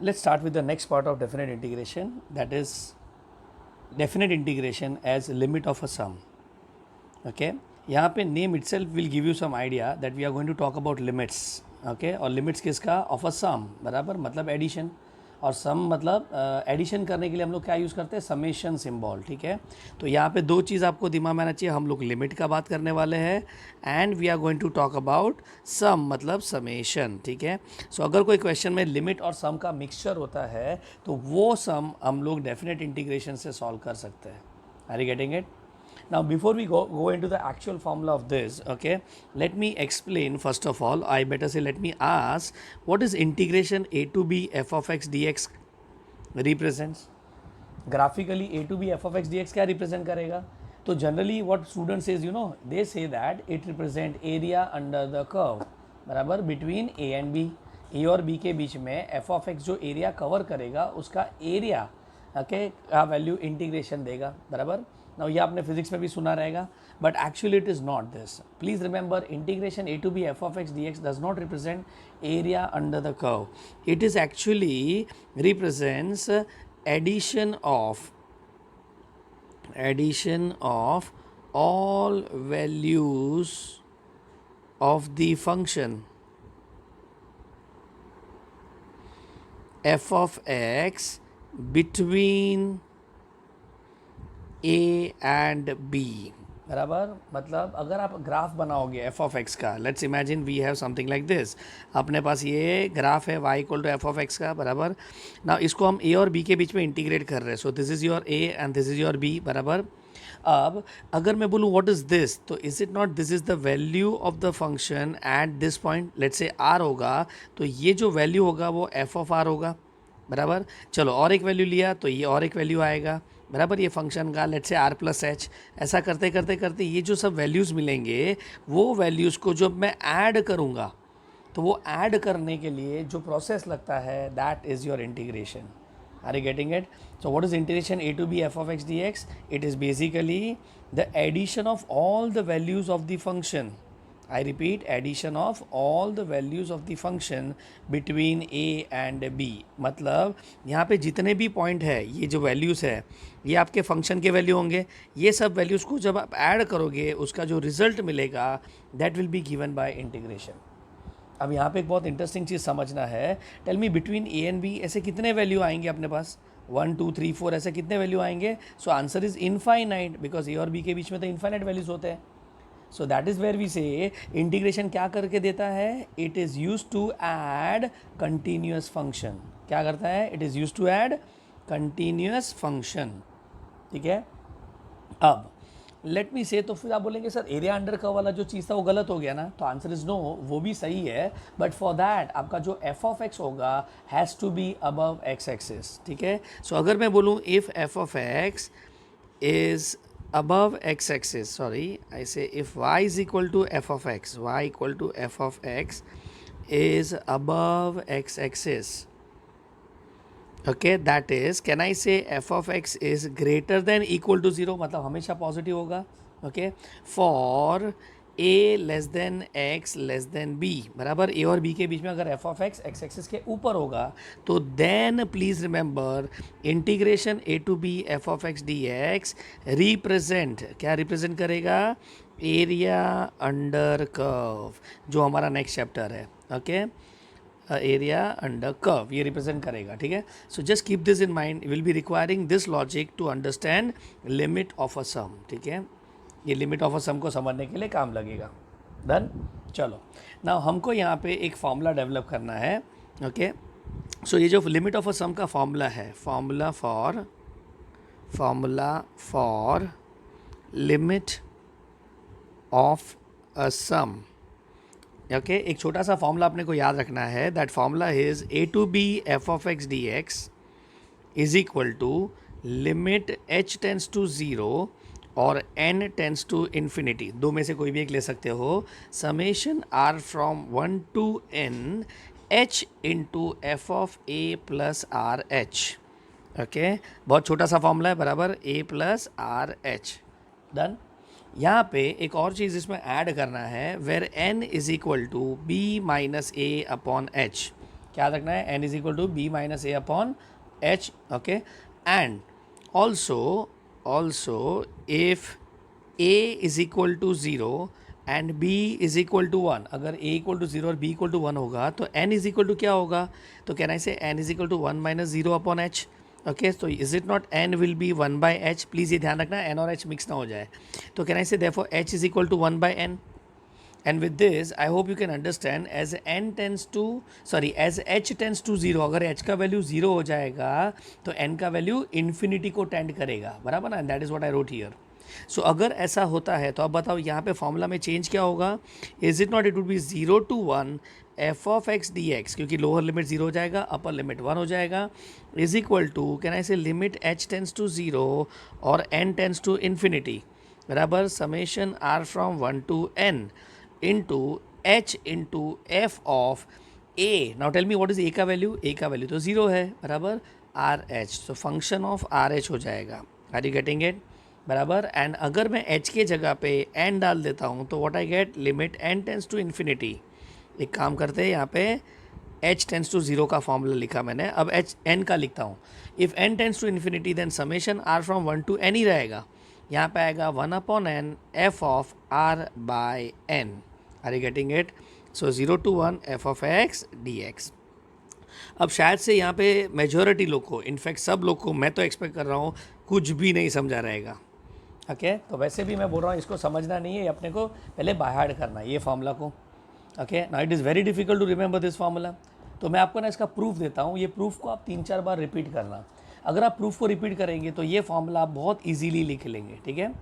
let's start with the next part of definite integration, that is definite integration as limit of a sum. Okay, यहाँ पे name itself will give you some idea that we are going to talk about limits. Okay, और limits किसका? of a sum, बराबर, मतलब addition, और सम मतलब addition करने के लिए हम लोग क्या यूज़ करते हैं? Summation symbol. ठीक है, तो यहाँ पे दो चीज़ आपको दिमाग में आना चाहिए. हम लोग लिमिट का बात करने वाले हैं and we are going to talk about sum मतलब समेशन. ठीक है, सो अगर कोई क्वेश्चन में लिमिट और सम का मिक्सचर होता है तो वो सम हम लोग डेफिनेट इंटीग्रेशन से सॉल्व कर सकते हैं. Are you getting it? Now before we go into the actual formula of this, okay, let me explain. First of all, I better say, let me ask, what is integration a to b f of x dx represents? Graphically a to b f of x dx क्या represent करेगा? तो generally what student says, you know, they say that it represent area under the curve, बराबर, between a and b. a और b के बीच में f of x जो area cover करेगा उसका एरिया, ओके, का वैल्यू इंटीग्रेशन देगा, बराबर. नाउ ये आपने फिजिक्स में भी सुना रहेगा, but actually it is not this. Please remember, integration a to b f of x d x does not represent area under the curve. It is actually represents addition of all values of the function f of x between a and b. बराबर, मतलब अगर आप graph बनाओगे f of x का, let's imagine we have something like this. अपने पास ये graph है y equal to f of x का, बराबर. ना इसको हम a और b के बीच में इंटीग्रेट कर रहे हैं. सो this is your a and this is your b, बराबर. अब अगर मैं बोलूँ व्हाट इज़ दिस, तो is it not this is the value of the function at this point. Let's say r होगा तो ये जो वैल्यू होगा वो f ऑफ r होगा, बराबर. चलो और एक वैल्यू लिया तो ये और एक वैल्यू आएगा, बराबर, ये फंक्शन का. Let's say r plus H. ऐसा करते करते करते ये जो सब वैल्यूज़ मिलेंगे वो वैल्यूज़ को जब मैं ऐड करूँगा तो वो ऐड करने के लिए जो प्रोसेस लगता है that is your integration. Are you getting it? So what is integration a to b f of x dx? It is basically the addition of all the values of the function. I repeat, addition of all the values of the function between a and b. मतलब यहाँ पे जितने भी point है, ये जो values है ये आपके फंक्शन के वैल्यू होंगे. ये सब वैल्यूज़ को जब आप ऐड करोगे उसका जो रिजल्ट मिलेगा that will be given by integration. अब यहाँ पे एक बहुत इंटरेस्टिंग चीज़ समझना है. Tell me, between a and b ऐसे कितने वैल्यू आएंगे अपने पास? 1 2 3 4 ऐसे कितने वैल्यू आएंगे? So answer is infinite, because a और बी के बीच में तो इनफाइनाइट वैल्यूज होते हैं. So that is where we say integration क्या करके देता है? It is use to add continuous function. क्या करता है? It is use to add continuous function. ठीक है, अब लेट मी से, तो फिर आप बोलेंगे सर एरिया अंडर कर्व वाला जो चीज़ था वो गलत हो गया ना. तो आंसर इज़ नो, वो भी सही है, बट फॉर दैट आपका जो एफ ऑफ एक्स होगा has to be above x axis. ठीक है, सो अगर मैं बोलूँ if f of x is above x axis, sorry, I say if y is equal to f of x, y equal to f of x is above x axis, okay, that is, can I say f of x is greater than equal to 0, मतलब हमेशा positive होगा. Okay, for a less than x less than b, बराबर. a और b के बीच में अगर f of x x axis के ऊपर होगा तो then please remember integration a to b f of x dx represent, क्या रिप्रेजेंट करेगा? एरिया अंडर कर्व, जो हमारा नेक्स्ट चैप्टर है. ओके, एरिया अंडर कर्व ये रिप्रेजेंट करेगा. ठीक है, so just keep this in mind. Will be requiring this logic to understand limit of a sum. ठीक है, ये लिमिट ऑफ अ सम को समझने के लिए काम लगेगा. डन. चलो, ना हमको यहाँ पे एक फॉर्मूला डेवलप करना है. ओके, सो ये जो लिमिट ऑफ अ सम का फॉर्मूला है, formula for limit of a sum. Okay, एक छोटा सा फॉर्मूला अपने को याद रखना है. That formula is a to b f of x dx is equal to limit h tends to 0 और n टेंस टू इन्फिनिटी. दो में से कोई भी एक ले सकते हो. Summation r from 1 to n h into f of a plus r h. Okay, बहुत छोटा सा फॉर्मूला है, बराबर, a plus r h. Done. यहाँ पे एक और चीज़ इसमें ऐड करना है, where n is equal to b minus a upon h. क्या रखना है, n is equal to b minus a upon h. Okay, and also if a is equal to 0 and b is equal to 1, अगर a equal to 0 और b equal to 1 होगा तो n is equal to क्या होगा, तो can I say n is equal to 1 minus 0 upon h. Okay, तो is it not n will be 1 by h. Please ये ध्यान रखना n और h मिक्स ना हो जाए. तो can I say therefore h is equal to 1 by n. And with this, I hope you can understand as h tends to 0, अगर h का वैल्यू 0 हो जाएगा तो n का वैल्यू इन्फिनिटी को टेंड करेगा, बराबर ना. That is what I wrote here. So अगर ऐसा होता है तो अब बताओ यहाँ पे फॉर्मूला में चेंज क्या होगा. Is it not, it would be 0 to 1 f of x d x, क्योंकि लोअर लिमिट 0 हो जाएगा, अपर लिमिट 1 हो जाएगा, is equal to can I say limit h tends to 0 और n टेंस टू इन्फिनिटी, बराबर summation r from 1 to n into h into f of a. Now tell me what is a का value. a का value तो 0 है, बराबर are h. तो function of R H हो जाएगा. आर यू गेटिंग इट, बराबर. एंड अगर मैं h के जगह पे n डाल देता हूँ तो what I get, limit n tends to infinity. एक काम करते हैं, यहाँ पे h टेंस टू 0 का फॉर्मूला लिखा मैंने, अब h n का लिखता हूँ. If n tends to infinity then summation r from 1 to n ही रहेगा. यहाँ पे आएगा 1 upon n f of r by n. Are you getting it. So 0 to 1 f of x dx. अब शायद से यहाँ पे मेजॉरिटी लोग को, इनफैक्ट सब लोग को, मैं तो एक्सपेक्ट कर रहा हूँ कुछ भी नहीं समझा रहेगा. ओके, तो वैसे भी मैं बोल रहा हूँ इसको समझना नहीं है, अपने को पहले बाय हार्ट करना है ये फार्मूला को. Okay, now it is very difficult to remember this formula. तो मैं आपको ना इसका प्रूफ देता हूँ. ये प्रूफ को आप 3-4 बार रिपीट करना. अगर आप प्रूफ को रिपीट करेंगे तो ये फार्मूला आप बहुत ईजीली लिख लेंगे. ठीक है,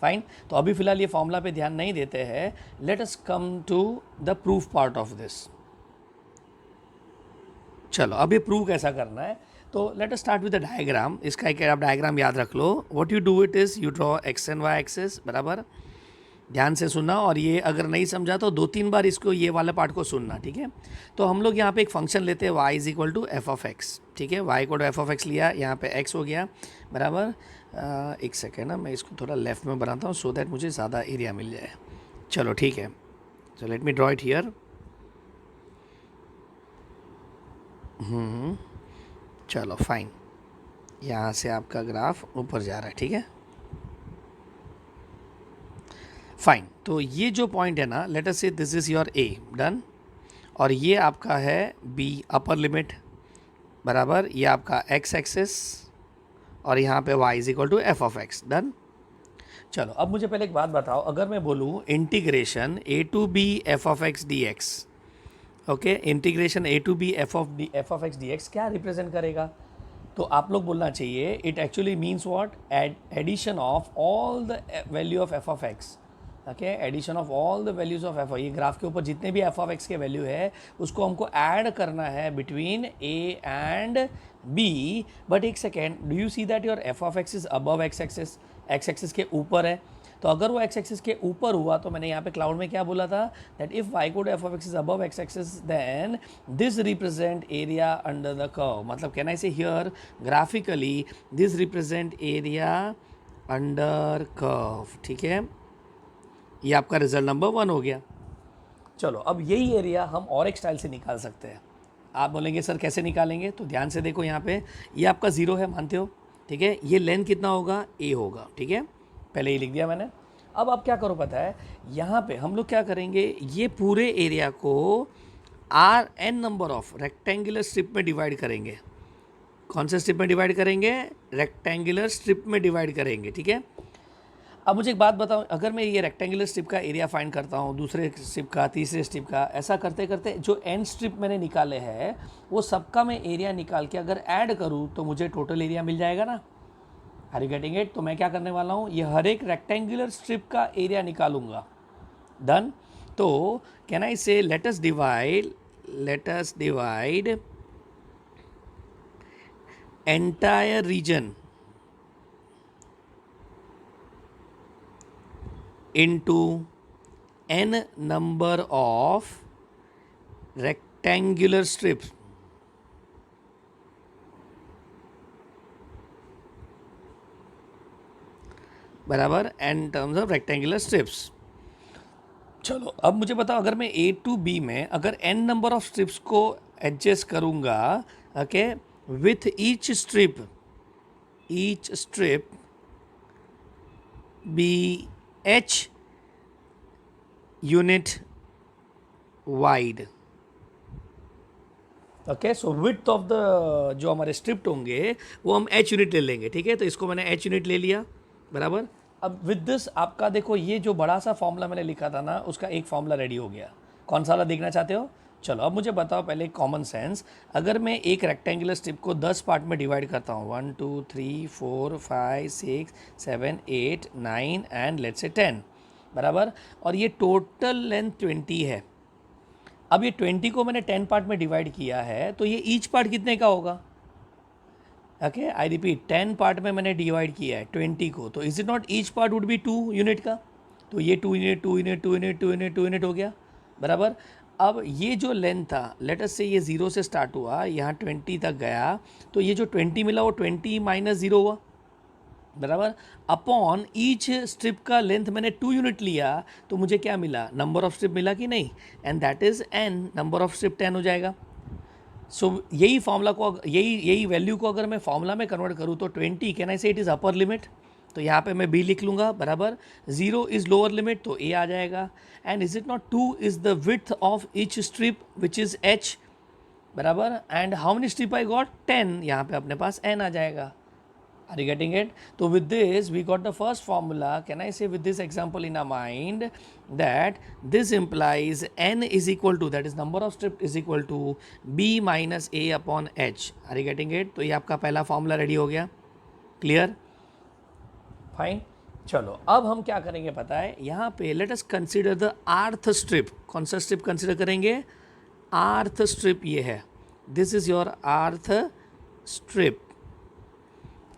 फाइन. तो अभी फ़िलहाल ये फॉर्मूला पे ध्यान नहीं देते हैं. Let us come to the proof part of this. चलो, अब ये प्रूव कैसा करना है, तो let us start with the diagram. इसका एक आप डायग्राम याद रख लो. What you do it is you draw x and y axis, बराबर. ध्यान से सुनना, और ये अगर नहीं समझा तो 2-3 बार इसको, ये वाला पार्ट को सुनना. ठीक है, तो हम लोग यहाँ पे एक फंक्शन लेते हैं y is equal to f of x. ठीक है, y equal to f of x लिया, यहाँ पे x हो गया, बराबर. एक सेकेंड ना, मैं इसको थोड़ा लेफ्ट में बनाता हूँ सो दैट मुझे ज़्यादा एरिया मिल जाए. चलो ठीक है, so let me draw it here. चलो फाइन, यहाँ से आपका ग्राफ ऊपर जा रहा है. ठीक है, फाइन. तो ये जो पॉइंट है ना, लेट अस से this is your A, done. और ये आपका है बी, अपर लिमिट, बराबर. ये आपका एक्स एक्सिस, और यहाँ पे y is equal to f of x, done. चलो, अब मुझे पहले एक बात बताओ. अगर मैं बोलूँ integration a to b f of x d x, okay, integration a to b f of x d x क्या रिप्रेजेंट करेगा, तो आप लोग बोलना चाहिए it actually means what, addition of all the value of f of x. Okay, addition of all the values of f. ये graph के ऊपर जितने भी एफ ऑफ एक्स के वैल्यू है उसको हमको ऐड करना है between a and b. But एक second, do you see that your f of x is above x axis, x axis के ऊपर है. तो अगर वो एक्स एक्सिस के ऊपर हुआ तो मैंने यहाँ पे क्लाउड में क्या बोला था, that if y code f of x is above x axis then this represent area under the curve. मतलब can I say here graphically this represent area under curve. ठीक है, ये आपका रिजल्ट नंबर 1 हो गया. चलो, अब यही एरिया हम और एक स्टाइल से निकाल सकते हैं. आप बोलेंगे सर कैसे निकालेंगे, तो ध्यान से देखो. यहाँ पे ये आपका 0 है, मानते हो. ठीक है, ये लेंथ कितना होगा, a होगा. ठीक है, पहले ही लिख दिया मैंने. अब आप क्या करो पता है, यहाँ पे हम लोग क्या करेंगे, ये पूरे एरिया को n number of rectangular strip में डिवाइड करेंगे. कौन से स्ट्रिप में डिवाइड करेंगे, रेक्टेंगुलर स्ट्रिप में डिवाइड करेंगे. ठीक है, अब मुझे एक बात बताओ, अगर मैं ये रेक्टेंगुलर स्ट्रिप का एरिया फाइंड करता हूँ, दूसरे स्ट्रिप का, तीसरे स्ट्रिप का, ऐसा करते करते जो एन स्ट्रिप मैंने निकाले हैं वो सबका मैं एरिया निकाल के अगर ऐड करूँ तो मुझे टोटल एरिया मिल जाएगा ना. Are you getting it. तो मैं क्या करने वाला हूँ, ये हर एक रेक्टेंगुलर स्ट्रिप का एरिया निकालूंगा. डन. तो can I say let us divide entire region into n number of rectangular strips. बराबर, n terms of rectangular strips. चलो, अब मुझे बताओ, अगर मैं a to b में अगर n नंबर ऑफ स्ट्रिप्स को एडजस्ट करूँगा, okay, with each strip be h unit wide. Okay, so width of the जो हमारे स्ट्रिप्ट होंगे वो हम एच यूनिट ले लेंगे, ठीक है। तो इसको मैंने एच यूनिट ले लिया, बराबर। अब विद दिस आपका देखो ये जो बड़ा सा फॉर्मूला मैंने लिखा था ना, उसका एक फॉर्मूला रेडी हो गया। कौन सा वाला देखना चाहते हो? चलो अब मुझे बताओ पहले कॉमन सेंस, अगर मैं एक रेक्टेंगुलर स्ट्रिप को 10 पार्ट में डिवाइड करता हूँ, 1 2 3 4 5 6 7 8 9 एंड लेट्स से 10, बराबर, और ये टोटल लेंथ 20 है। अब ये 20 को मैंने 10 पार्ट में डिवाइड किया है, तो ये ईच पार्ट कितने का होगा? ओके, आई रिपीट, 10 पार्ट में मैंने डिवाइड किया है 20 को, तो is it not each part would be 2 unit का? तो ये 2 unit 2 unit 2 unit 2 unit 2 unit हो गया, बराबर। अब ये जो लेंथ था, लेट अस से ये 0 से स्टार्ट हुआ, यहाँ 20 तक गया, तो ये जो 20 मिला वो 20 माइनस 0 हुआ, बराबर। अपॉन ईच स्ट्रिप का लेंथ मैंने 2 यूनिट लिया, तो मुझे क्या मिला? नंबर ऑफ स्ट्रिप मिला कि नहीं? And that is n, number of strip 10 हो जाएगा। सो यही फॉर्मूला को, यही वैल्यू को अगर मैं फॉर्मूला में कन्वर्ट करूँ तो 20, कैन आई से इट इज़ अपर लिमिट? तो यहाँ पे मैं b लिख लूँगा, बराबर। 0 इज़ लोअर लिमिट, तो a आ जाएगा। And is it not 2 is the width of each strip which is h, बराबर। And how many strip I got? 10, यहाँ पे अपने पास n आ जाएगा। Are you getting it? So with this we got the first formula. Can I say with this example in our mind that this implies n is equal to, that is number of strip is equal to b minus a upon h. Are you getting it? तो ये आपका पहला formula ready हो गया, clear, fine. चलो अब हम क्या करेंगे पता है, यहाँ पे लेट अस कंसिडर द आर्थ स्ट्रिप। कौन सा स्ट्रिप कंसिडर करेंगे? आर्थ स्ट्रिप ये है, दिस इज योर आर्थ स्ट्रिप।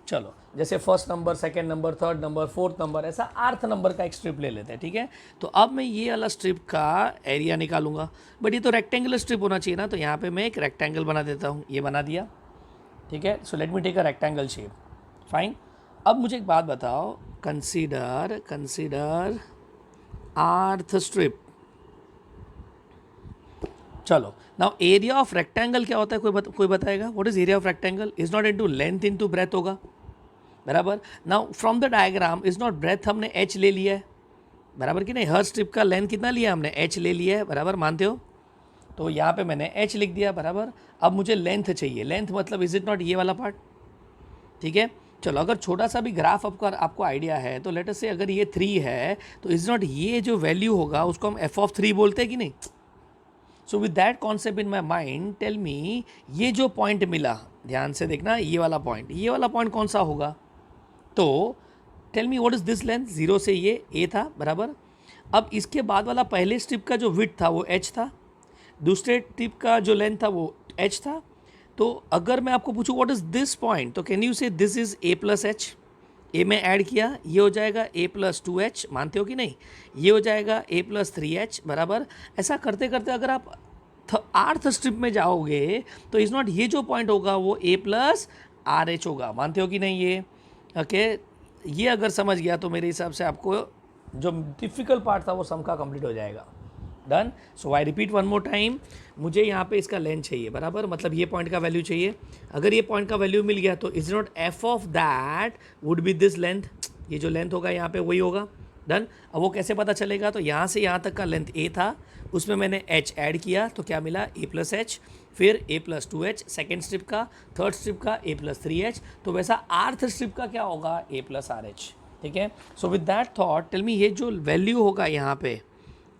चलो जैसे first number, second number, third number, fourth number, ऐसा आर्थ नंबर का एक स्ट्रिप ले लेते हैं, ठीक है। तो अब मैं ये वाला स्ट्रिप का एरिया निकालूंगा, बट ये तो रेक्टेंगुलर स्ट्रिप होना चाहिए ना, तो यहाँ पे मैं एक रेक्टेंगल बना देता हूँ, ये बना दिया, ठीक है। So let me take a rectangle shape, fine. अब मुझे एक बात बताओ, कंसीडर आर्थ स्ट्रिप। चलो नाउ एरिया ऑफ रेक्टेंगल क्या होता है, कोई बताएगा? What is area of rectangle? Is not into length into breadth होगा, बराबर। Now from the diagram is not breadth हमने h ले लिया है, बराबर कि नहीं? हर स्ट्रिप का लेंथ कितना लिया हमने? h ले लिया है, बराबर, मानते हो? तो यहाँ पे मैंने h लिख दिया, बराबर। अब मुझे लेंथ चाहिए, लेंथ मतलब इज इट नॉट ये वाला पार्ट, ठीक है। चलो अगर छोटा सा भी ग्राफ आपको आइडिया है तो लेट अस से अगर ये 3 है तो इज नॉट ये जो वैल्यू होगा उसको हम f ऑफ 3 बोलते हैं कि नहीं? So with that concept in my mind tell me, ये जो पॉइंट मिला, ध्यान से देखना, ये वाला पॉइंट कौन सा होगा? तो tell me what is this length? 0 से ये a था, बराबर। अब इसके बाद वाला पहले स्ट्रिप का जो विड्थ था वो h था, दूसरे स्ट्रिप का जो लेंथ था वो h था। तो अगर मैं आपको पूछूं व्हाट इज दिस पॉइंट, तो can you say this is a plus h. A में ऐड किया, ये हो जाएगा a प्लस 2h, मानते हो कि नहीं? ये हो जाएगा a प्लस 3h, बराबर। ऐसा करते करते अगर आप आर्थ स्ट्रिप में जाओगे तो इज नॉट ये जो पॉइंट होगा वो a प्लस आर एच होगा, मानते हो कि नहीं? ये ओके, ये अगर समझ गया तो मेरे हिसाब से आपको जो डिफ़िकल्ट पार्ट था वो सम का कंप्लीट हो जाएगा। Done. So I repeat one more time, मुझे यहाँ पे इसका लेंथ चाहिए, बराबर, मतलब ये पॉइंट का वैल्यू चाहिए। अगर ये पॉइंट का वैल्यू मिल गया तो is not F of that would be this length, ये जो लेंथ होगा यहाँ पे वही होगा। डन। अब वो कैसे पता चलेगा? तो यहाँ से यहाँ तक का लेंथ a था, उसमें मैंने h ऐड किया तो क्या मिला? a प्लस एच, फिर a plus 2h second strip का, थर्ड स्ट्रिप का a प्लस 3h, तो वैसा आर्थ स्ट्रिप का क्या होगा? a प्लस आर एच, ठीक है। So with that thought tell me, ये जो वैल्यू होगा यहाँ पे,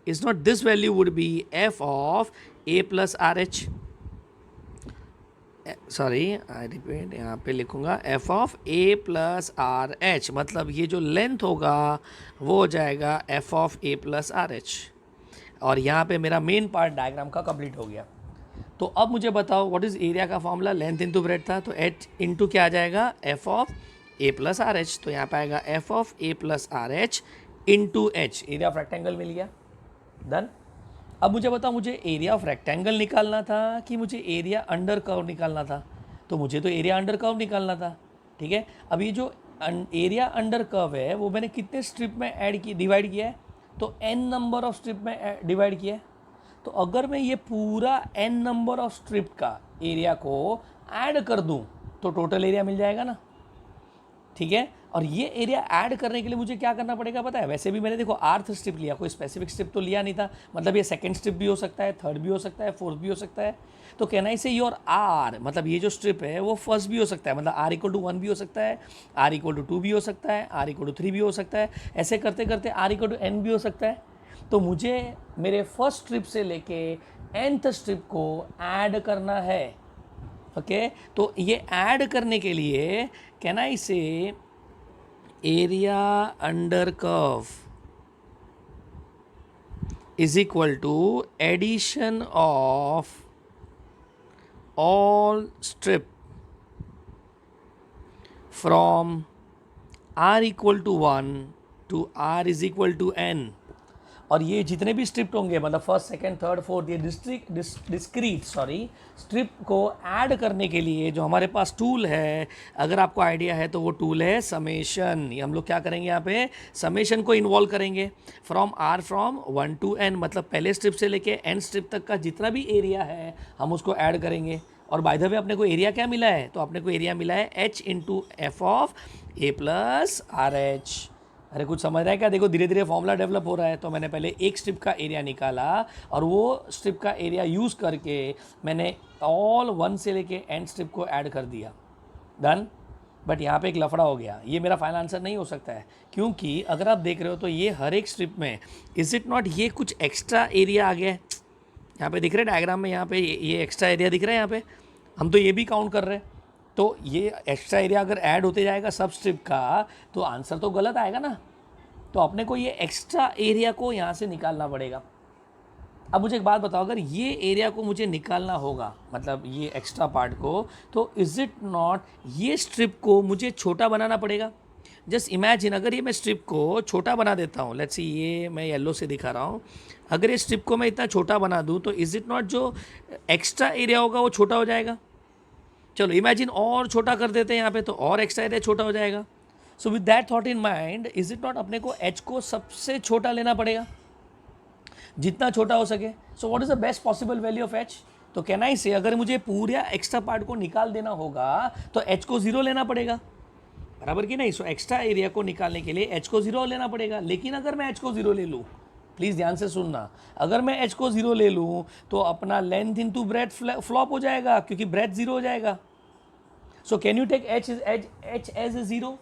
is not this value would be f of a plus r h, sorry I repeat, यहाँ पे लिखूँगा f of a plus r h, मतलब ये जो लेंथ होगा वो हो जाएगा f of a plus r h. और यहाँ पे मेरा मेन पार्ट डायग्राम का कंप्लीट हो गया। तो अब मुझे बताओ व्हाट इज़ एरिया का फॉर्मूला? लेंथ इंटू ब्रेथ था, तो h इंटू क्या आ जाएगा? f of a plus r h. तो यहाँ पे आएगा f of a plus r h into h, area of rectangle मिल गया। डन। अब मुझे बताओ, मुझे एरिया ऑफ रेक्टेंगल निकालना था कि मुझे एरिया अंडर कर्व निकालना था? तो मुझे तो एरिया अंडर कर्व निकालना था, ठीक है। अब ये जो एरिया अंडर कर्व है वो मैंने कितने स्ट्रिप में डिवाइड किया है? तो n नंबर ऑफ स्ट्रिप में डिवाइड किया है। तो अगर मैं ये पूरा n नंबर ऑफ स्ट्रिप का एरिया को ऐड कर दूं तो टोटल एरिया मिल जाएगा ना, ठीक है। और ये एरिया ऐड करने के लिए मुझे क्या करना पड़ेगा पता है, वैसे भी मैंने देखो आर्थ स्ट्रिप लिया, कोई स्पेसिफिक स्ट्रिप तो लिया नहीं था, मतलब ये सेकंड स्ट्रिप भी हो सकता है, थर्ड भी हो सकता है, फोर्थ भी हो सकता है। तो कैन आई से योर आर, मतलब ये जो स्ट्रिप है वो फर्स्ट भी हो सकता है, मतलब r इक्वल टू 1 भी हो सकता है, r इक्वल टू 2 भी हो सकता है, r इक्वल टू 3 भी हो सकता है, ऐसे करते करते r इक्वल टू n भी हो सकता है। तो मुझे मेरे फर्स्ट स्ट्रिप से लेके nth स्ट्रिप को ऐड करना है, ओके। तो ये ऐड करने के लिए can I say area under curve is equal to addition of all strip from r equal to 1 to r is equal to n। और ये जितने भी स्ट्रिप होंगे, मतलब फर्स्ट सेकंड थर्ड फोर्थ, ये डिस्क्रीट स्ट्रिप को ऐड करने के लिए जो हमारे पास टूल है, अगर आपको आइडिया है तो वो टूल है समेशन। ये हम लोग क्या करेंगे, यहाँ पे समेशन को इन्वॉल्व करेंगे फ्रॉम 1 to n, मतलब पहले स्ट्रिप से लेके n स्ट्रिप तक का जितना भी एरिया है हम उसको ऐड करेंगे। और बाय द वे अपने को एरिया क्या मिला है, तो अपने को एरिया मिला है h into f of a plus r H. अरे कुछ समझ रहा है क्या, देखो धीरे धीरे फॉर्मूला डेवलप हो रहा है। तो मैंने पहले एक स्ट्रिप का एरिया निकाला और वो स्ट्रिप का एरिया यूज़ करके मैंने ऑल 1 से लेके एंड स्ट्रिप को ऐड कर दिया, डन। बट यहाँ पे एक लफड़ा हो गया, ये मेरा फाइनल आंसर नहीं हो सकता है, क्योंकि अगर आप देख रहे हो तो ये हर एक स्ट्रिप में इज इट नॉट ये कुछ एक्स्ट्रा एरिया आ गया है, यहाँ पे दिख रहे डायग्राम में, यहाँ पे ये एक्स्ट्रा एरिया दिख रहा है, यहाँ पे हम तो ये भी काउंट कर रहे हैं। तो ये एक्स्ट्रा एरिया अगर ऐड होते जाएगा सब स्ट्रिप का तो आंसर तो गलत आएगा ना। तो अपने को ये एक्स्ट्रा एरिया को यहाँ से निकालना पड़ेगा। अब मुझे एक बात बताओ, अगर ये एरिया को मुझे निकालना होगा, मतलब ये एक्स्ट्रा पार्ट को, तो इज़ इट नॉट ये स्ट्रिप को मुझे छोटा बनाना पड़ेगा। जस्ट इमेजिन, अगर ये मैं स्ट्रिप को छोटा बना देता हूँ, लेट्स सी ये मैं येलो से दिखा रहा हूँ, अगर ये स्ट्रिप को मैं इतना छोटा बना दूँ तो इज़ इट नॉट जो एक्स्ट्रा एरिया होगा वो छोटा हो जाएगा। चलो इमेजिन और छोटा कर देते हैं यहाँ पे, तो और एक्स्ट्रा एरिया छोटा हो जाएगा। So with that thought in mind, is it not अपने को एच को सबसे छोटा लेना पड़ेगा, जितना छोटा हो सके। सो what is the best possible value of H? तो कैन आई से अगर मुझे पूरा एक्स्ट्रा पार्ट को निकाल देना होगा तो एच को 0 लेना पड़ेगा, बराबर कि नहीं। सो एक्स्ट्रा एरिया को निकालने के लिए एच को 0 लेना पड़ेगा। लेकिन अगर मैं एच को 0 ले लूँ, प्लीज़ ध्यान से सुनना, अगर मैं एच को 0 ले लूँ तो अपना लेंथ इंटू ब्रेथ फ्लॉप हो जाएगा, क्योंकि ब्रेथ 0 हो जाएगा। So can you take h as a 0?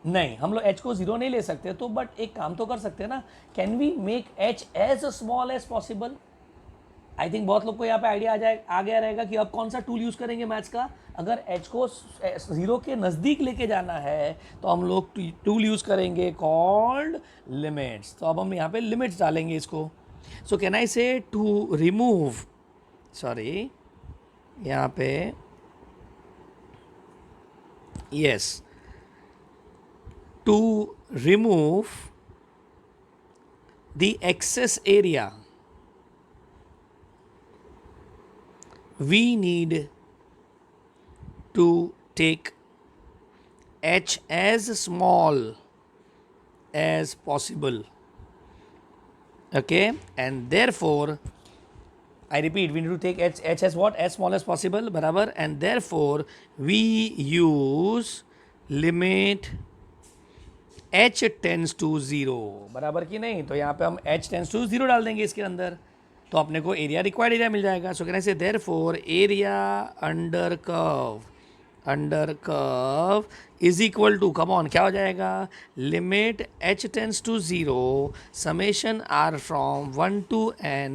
नहीं, हम लोग एच को 0 नहीं ले सकते। तो बट एक काम तो कर सकते हैं ना, can we make h as small as possible? I think बहुत लोग को यहाँ पे आइडिया आ गया रहेगा कि अब कौन सा टूल यूज़ करेंगे मैथ्स का। अगर एच को 0 के नज़दीक लेके जाना है तो हम लोग टूल यूज़ करेंगे कॉल्ड लिमिट्स। तो अब हम यहाँ पे लिमिट्स डालेंगे इसको। सो कैन आई से टू रिमूव, सॉरी यहाँ पे yes, to remove the excess area we need to take h as small as possible, okay, and therefore I repeat, we need to take h as what? As small as possible, बराबर, and therefore we use limit h tends to 0, बराबर कि नहीं। तो यहाँ पे हम h tends to 0 डाल देंगे इसके अंदर, तो अपने को एरिया रिक्वायर्ड एरिया मिल जाएगा। So can I say therefore area under curve is equal to, come on, क्या हो जाएगा, लिमिट h टेंस टू 0 समेशन r from 1 to n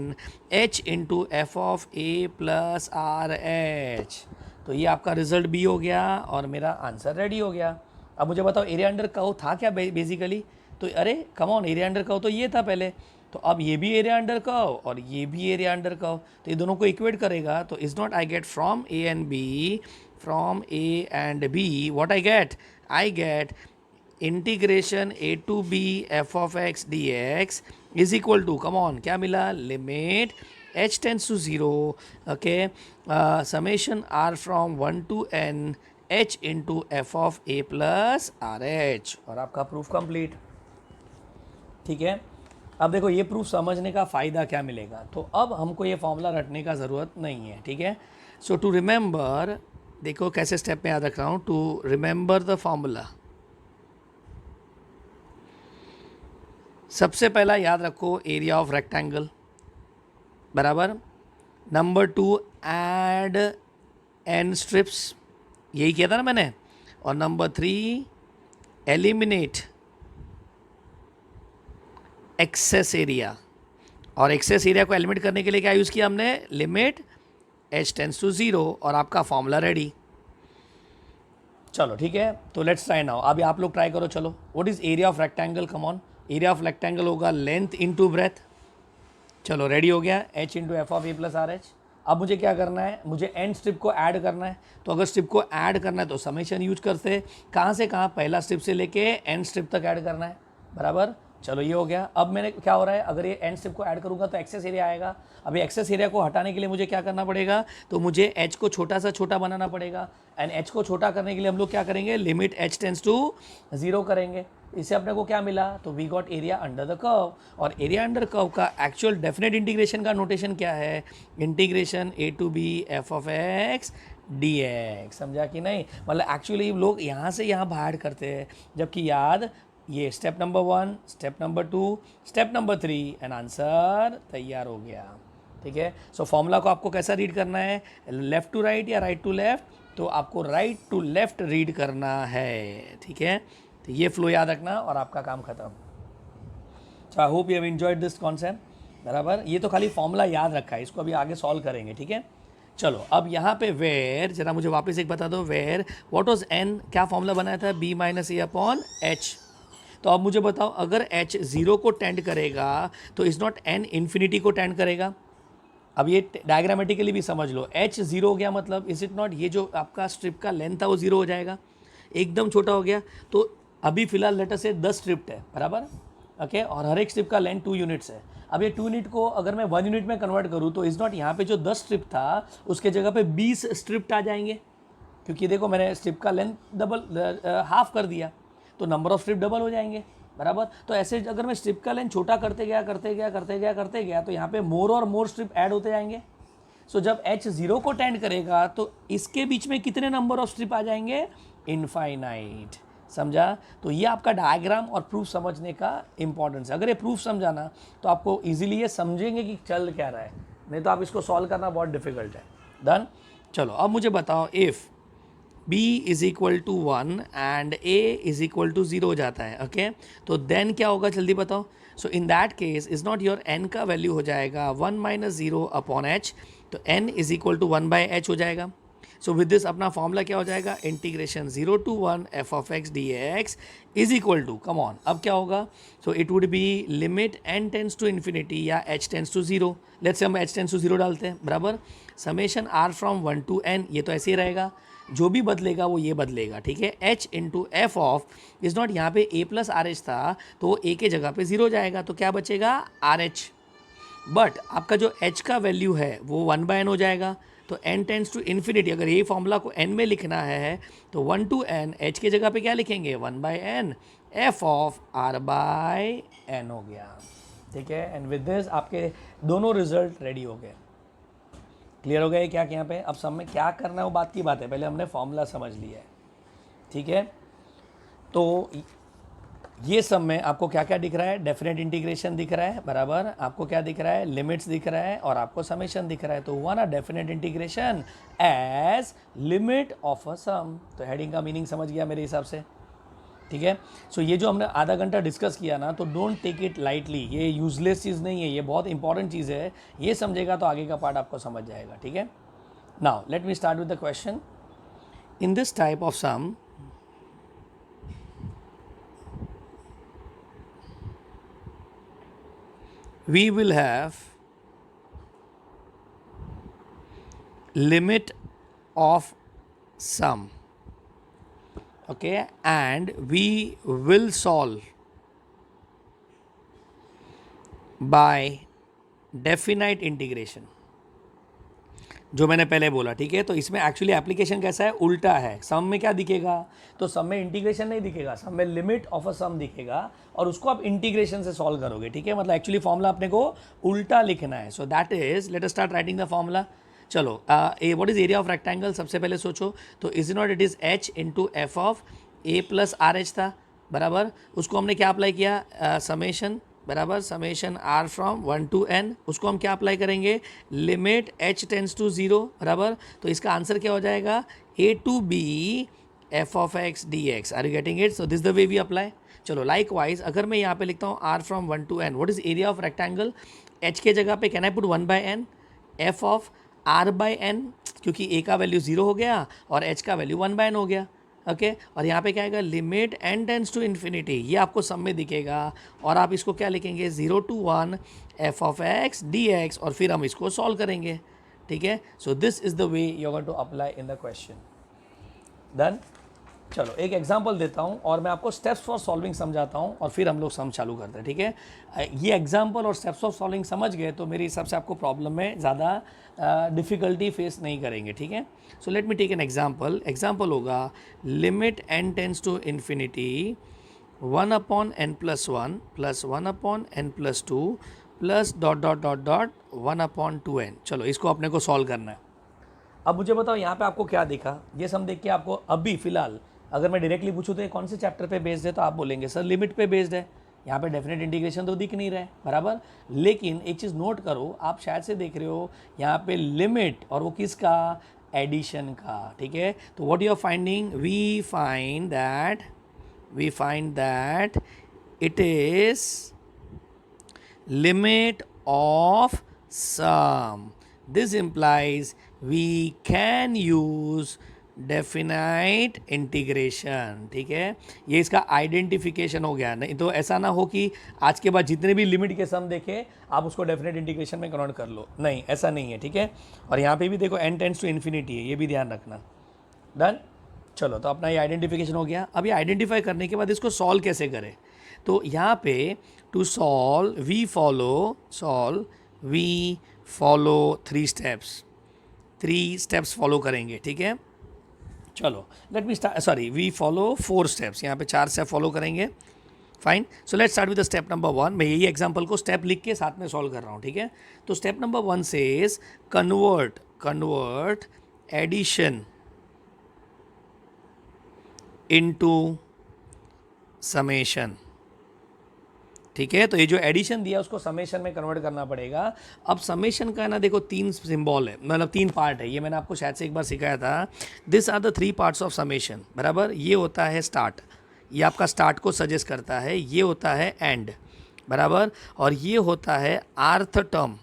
h into f of a plus r h. तो ये आपका result भी हो गया और मेरा आंसर रेडी हो गया। अब मुझे बताओ एरिया अंडर कर्व था क्या बेसिकली? तो अरे come on, area under curve तो ये था पहले, तो अब ये भी एरिया अंडर कर्व और ये भी एरिया अंडर कर्व, तो ये दोनों को इक्वेट करेगा तो is not I get from a and b, from A and B, what I get integration a to b f of x dx is equal to, come on, क्या मिला, limit h tends to 0, okay, summation r from 1 to n h into f of a plus rh, और आपका proof complete. ठीक है, अब देखो ये proof समझने का फ़ायदा क्या मिलेगा, तो अब हमको ये फॉर्मूला रटने का ज़रूरत नहीं है, ठीक है। सो टू रिमेंबर, देखो कैसे स्टेप में याद रख रहा हूँ, टू रिमेंबर द फॉर्मूला, सबसे पहला याद रखो एरिया ऑफ रेक्टेंगल बराबर, नंबर 2 ऐड एन स्ट्रिप्स, यही किया था ना मैंने, और नंबर 3 एलिमिनेट एक्सेस एरिया, और एक्सेस एरिया को एलिमिनेट करने के लिए क्या यूज़ किया हमने, लिमिट h टेंस टू 0, और आपका फॉर्मूला रेडी। चलो ठीक है, तो लेट्स ट्राई नाउ, अभी आप लोग ट्राई करो, चलो। What is area of rectangle, come on, area of rectangle होगा लेंथ इनटू ब्रेथ। चलो रेडी हो गया, h into f of a plus r H. अब मुझे क्या करना है, मुझे एंड स्ट्रिप को ऐड करना है, तो अगर स्ट्रिप को ऐड करना है तो समेशन यूज करते, कहाँ से कहाँ, पहला स्ट्रिप से लेके एंड स्ट्रिप तक ऐड करना है बराबर। चलो ये हो गया। अब मैंने क्या हो रहा है, अगर ये एंड स्ट्रिप को ऐड करूँगा तो एक्सेस एरिया आएगा। अब ये एक्सेस एरिया को हटाने के लिए मुझे क्या करना पड़ेगा, तो मुझे h को छोटा सा छोटा बनाना पड़ेगा, एंड h को छोटा करने के लिए हम लोग क्या करेंगे, लिमिट h टेंस टू 0 करेंगे। इससे अपने को क्या मिला, तो we got area under the curve, और एरिया अंडर कर्व का एक्चुअल डेफिनेट इंटीग्रेशन का नोटेशन क्या है, integration a to b f of x dx, समझा कि नहीं। मतलब एक्चुअली लोग यहाँ से यहाँ बाहर करते हैं, जबकि याद ये step number 1, step number 2, step number 3 and answer तैयार हो गया, ठीक है। सो फॉर्मूला को आपको कैसा रीड करना है, लेफ्ट टू राइट या राइट टू लेफ्ट, तो आपको राइट टू लेफ्ट रीड करना है, ठीक है। तो ये फ्लो याद रखना और आपका काम खत्म। So I hope you have enjoyed this concept बराबर। ये तो खाली फॉर्मूला याद रखा है, इसको अभी आगे सॉल्व करेंगे, ठीक है। चलो अब यहाँ पे वेयर, जरा मुझे वापस एक बता दो, वेयर व्हाट वाज n, क्या फॉर्मूला बनाया था, b minus a upon H. तो अब मुझे बताओ, अगर h 0 को टेंड करेगा तो इज़ नॉट n इन्फिनिटी को टेंड करेगा। अब ये डायग्रामेटिकली भी समझ लो, h 0 हो गया मतलब इज इट नॉट, ये जो आपका स्ट्रिप का लेंथ था वो 0 हो जाएगा, एकदम छोटा हो गया। तो अभी फिलहाल लेटर से 10 स्ट्रिप्ट है बराबर, ओके, और हर एक स्ट्रिप का लेंथ 2 यूनिट्स है। अब ये 2 यूनिट को अगर मैं 1 यूनिट में कन्वर्ट करूँ तो इज़ नॉट, यहाँ पे जो 10 स्ट्रिप था उसके जगह पे 20 स्ट्रिप्ट आ जाएंगे, क्योंकि देखो मैंने स्ट्रिप का लेंथ डबल हाफ कर दिया, तो नंबर ऑफ स्ट्रिप डबल हो जाएंगे बराबर। तो ऐसे अगर मैं स्ट्रिप का लेंथ छोटा करते गया तो यहाँ पे मोर और मोर स्ट्रिप ऐड होते जाएंगे। सो जब h 0 को टेंड करेगा तो इसके बीच में कितने नंबर ऑफ स्ट्रिप आ जाएंगे, इनफाइनाइट, समझा। तो ये आपका डायग्राम और प्रूफ समझने का इंपॉर्टेंस है। अगर ये प्रूफ समझाना तो आपको इजीली ये समझेंगे कि चल क्या रहा है, नहीं तो आप इसको सॉल्व करना बहुत डिफिकल्ट है। डन। चलो अब मुझे बताओ, if b is equal to 1 and a is equal to 0 हो जाता है, ओके, तो देन क्या होगा, जल्दी बताओ। So in that case is not your n का वैल्यू हो जाएगा 1 माइनस 0 अपॉन h, तो n is equal to 1 by h हो जाएगा। सो विद दिस अपना फॉर्मूला क्या हो जाएगा, integration 0 to 1 f of x dx is equal to, come on, अब क्या होगा, so it would be limit n tends to infinity या h tends to 0, let's say हम h टेंस टू 0 डालते हैं बराबर, summation r from 1 to n, ये तो ऐसे ही रहेगा, जो भी बदलेगा वो ये बदलेगा, ठीक है। h into f of is not, यहाँ पे a प्लस आर एच था तो वो a के जगह पे 0 हो जाएगा, तो क्या बचेगा, आर एच, बट आपका जो h का वैल्यू है वो 1 बाय n हो जाएगा। तो n टेंस टू इन्फिनिटी, अगर ये फॉर्मूला को n में लिखना है तो 1 टू n, h के जगह पे क्या लिखेंगे, 1 by n, f of r by n हो गया, ठीक है। एंड विद दिस आपके दोनों रिजल्ट रेडी हो गए, क्लियर हो गए क्या कि यहाँ पे। अब सब में क्या करना है वो बात की बात है, पहले हमने फॉर्मूला समझ लिया है, ठीक है। तो ये सब में आपको क्या क्या दिख रहा है, डेफिनेट इंटीग्रेशन दिख रहा है बराबर, आपको क्या दिख रहा है, लिमिट्स दिख रहा है, और आपको समेशन दिख रहा है। तो हुआ ना definite integration as limit of a sum, तो हेडिंग का मीनिंग समझ गया मेरे हिसाब से, ठीक है। सो ये जो हमने आधा घंटा डिस्कस किया ना, तो डोंट टेक इट लाइटली, ये यूजलेस चीज़ नहीं है, ये बहुत इंपॉर्टेंट चीज़ है, ये समझेगा तो आगे का पार्ट आपको समझ जाएगा, ठीक है। Now let me start with the question. In this type of sum we will have limit of sum, okay, and we will solve by definite integration. जो मैंने पहले बोला, ठीक है। तो इसमें एक्चुअली एप्लीकेशन कैसा है, उल्टा है। सम में क्या दिखेगा, तो सम में इंटीग्रेशन नहीं दिखेगा, सम में लिमिट ऑफ अ सम दिखेगा और उसको आप इंटीग्रेशन से सॉल्व करोगे, ठीक है। मतलब एक्चुअली फॉर्मूला अपने को उल्टा लिखना है। So that is, let us start writing the formula. चलो, uh what is area of rectangle, सबसे पहले सोचो तो is not it is h into f of a plus r h था, बराबर। उसको हमने क्या अप्लाई किया, समेशन, बराबर, summation r from 1 to n। उसको हम क्या अप्लाई करेंगे, लिमिट h टेंस टू 0, बराबर। तो इसका आंसर क्या हो जाएगा, a to b f of x dx। Are you getting it? So this the way we apply. चलो, लाइक वाइज अगर मैं यहाँ पे लिखता हूँ r from 1 to n, what is area of rectangle, h के जगह पे can I put 1/n, f of r/n, क्योंकि a का वैल्यू 0 हो गया और h का वैल्यू 1/n हो गया, ओके। और यहाँ पे क्या आएगा, limit n tends to infinity, ये आपको सब में दिखेगा और आप इसको क्या लिखेंगे, 0 to 1 f of x dx और फिर हम इसको सॉल्व करेंगे, ठीक है। So this is the way you are going to apply in the question. Done. चलो एक एग्जांपल देता हूँ और मैं आपको स्टेप्स फॉर सॉल्विंग समझाता हूँ और फिर हम लोग सम चालू करते हैं, ठीक है। ये एग्जांपल और स्टेप्स ऑफ सॉल्विंग समझ गए तो मेरे हिसाब से आपको प्रॉब्लम में ज़्यादा डिफ़िकल्टी फेस नहीं करेंगे, ठीक है। So let me take an example. Example होगा limit n tends to infinity 1/n+1 plus 1/n+2 plus dot dot dot dot 1/2n। चलो इसको अपने को सॉल्व करना है। अब मुझे बताओ यहाँ पे आपको क्या दिखा, ये सम देख के आपको अभी फिलहाल अगर मैं डायरेक्टली पूछूँ तो ये कौन से चैप्टर पे बेस्ड है, तो आप बोलेंगे सर लिमिट पे बेस्ड है। यहाँ पे डेफिनेट इंटीग्रेशन तो दिख नहीं रहा है, बराबर। लेकिन एक चीज़ नोट करो, आप शायद से देख रहे हो यहाँ पे लिमिट, और वो किसका, एडिशन का, ठीक है। तो what you are finding, we find that it is limit of sum. This implies we can use definite integration, ठीक है। ये इसका आइडेंटिफिकेशन हो गया। नहीं तो ऐसा ना हो कि आज के बाद जितने भी लिमिट के सम देखे आप उसको डेफिनेट इंटीग्रेशन में कन्वर्ट कर लो, नहीं ऐसा नहीं है, ठीक है। और यहाँ पे भी देखो n टेंस टू इन्फिनिटी है, ये भी ध्यान रखना। डन। चलो तो अपना ये आइडेंटिफिकेशन हो गया। अब ये आइडेंटिफाई करने के बाद इसको सॉल्व कैसे करें, तो यहाँ पे to solve we follow 3 steps follow करेंगे, ठीक है। चलो let me start, sorry we follow 4 steps, यहाँ पे 4 स्टेप फॉलो करेंगे, fine. So let's start with step number 1। मैं यही एग्जांपल को स्टेप लिख के साथ में सॉल्व कर रहा हूँ, ठीक है। तो step number 1 says convert addition into summation, ठीक है। तो ये जो एडिशन दिया उसको समेशन में कन्वर्ट करना पड़ेगा। अब समेशन का ना देखो 3 सिंबल है, मतलब 3 पार्ट है, ये मैंने आपको शायद से एक बार सिखाया था। This are the 3 parts of summation, बराबर। ये होता है स्टार्ट, ये आपका स्टार्ट को सजेस्ट करता है। ये होता है एंड, बराबर। और ये होता है आर्थ टर्म,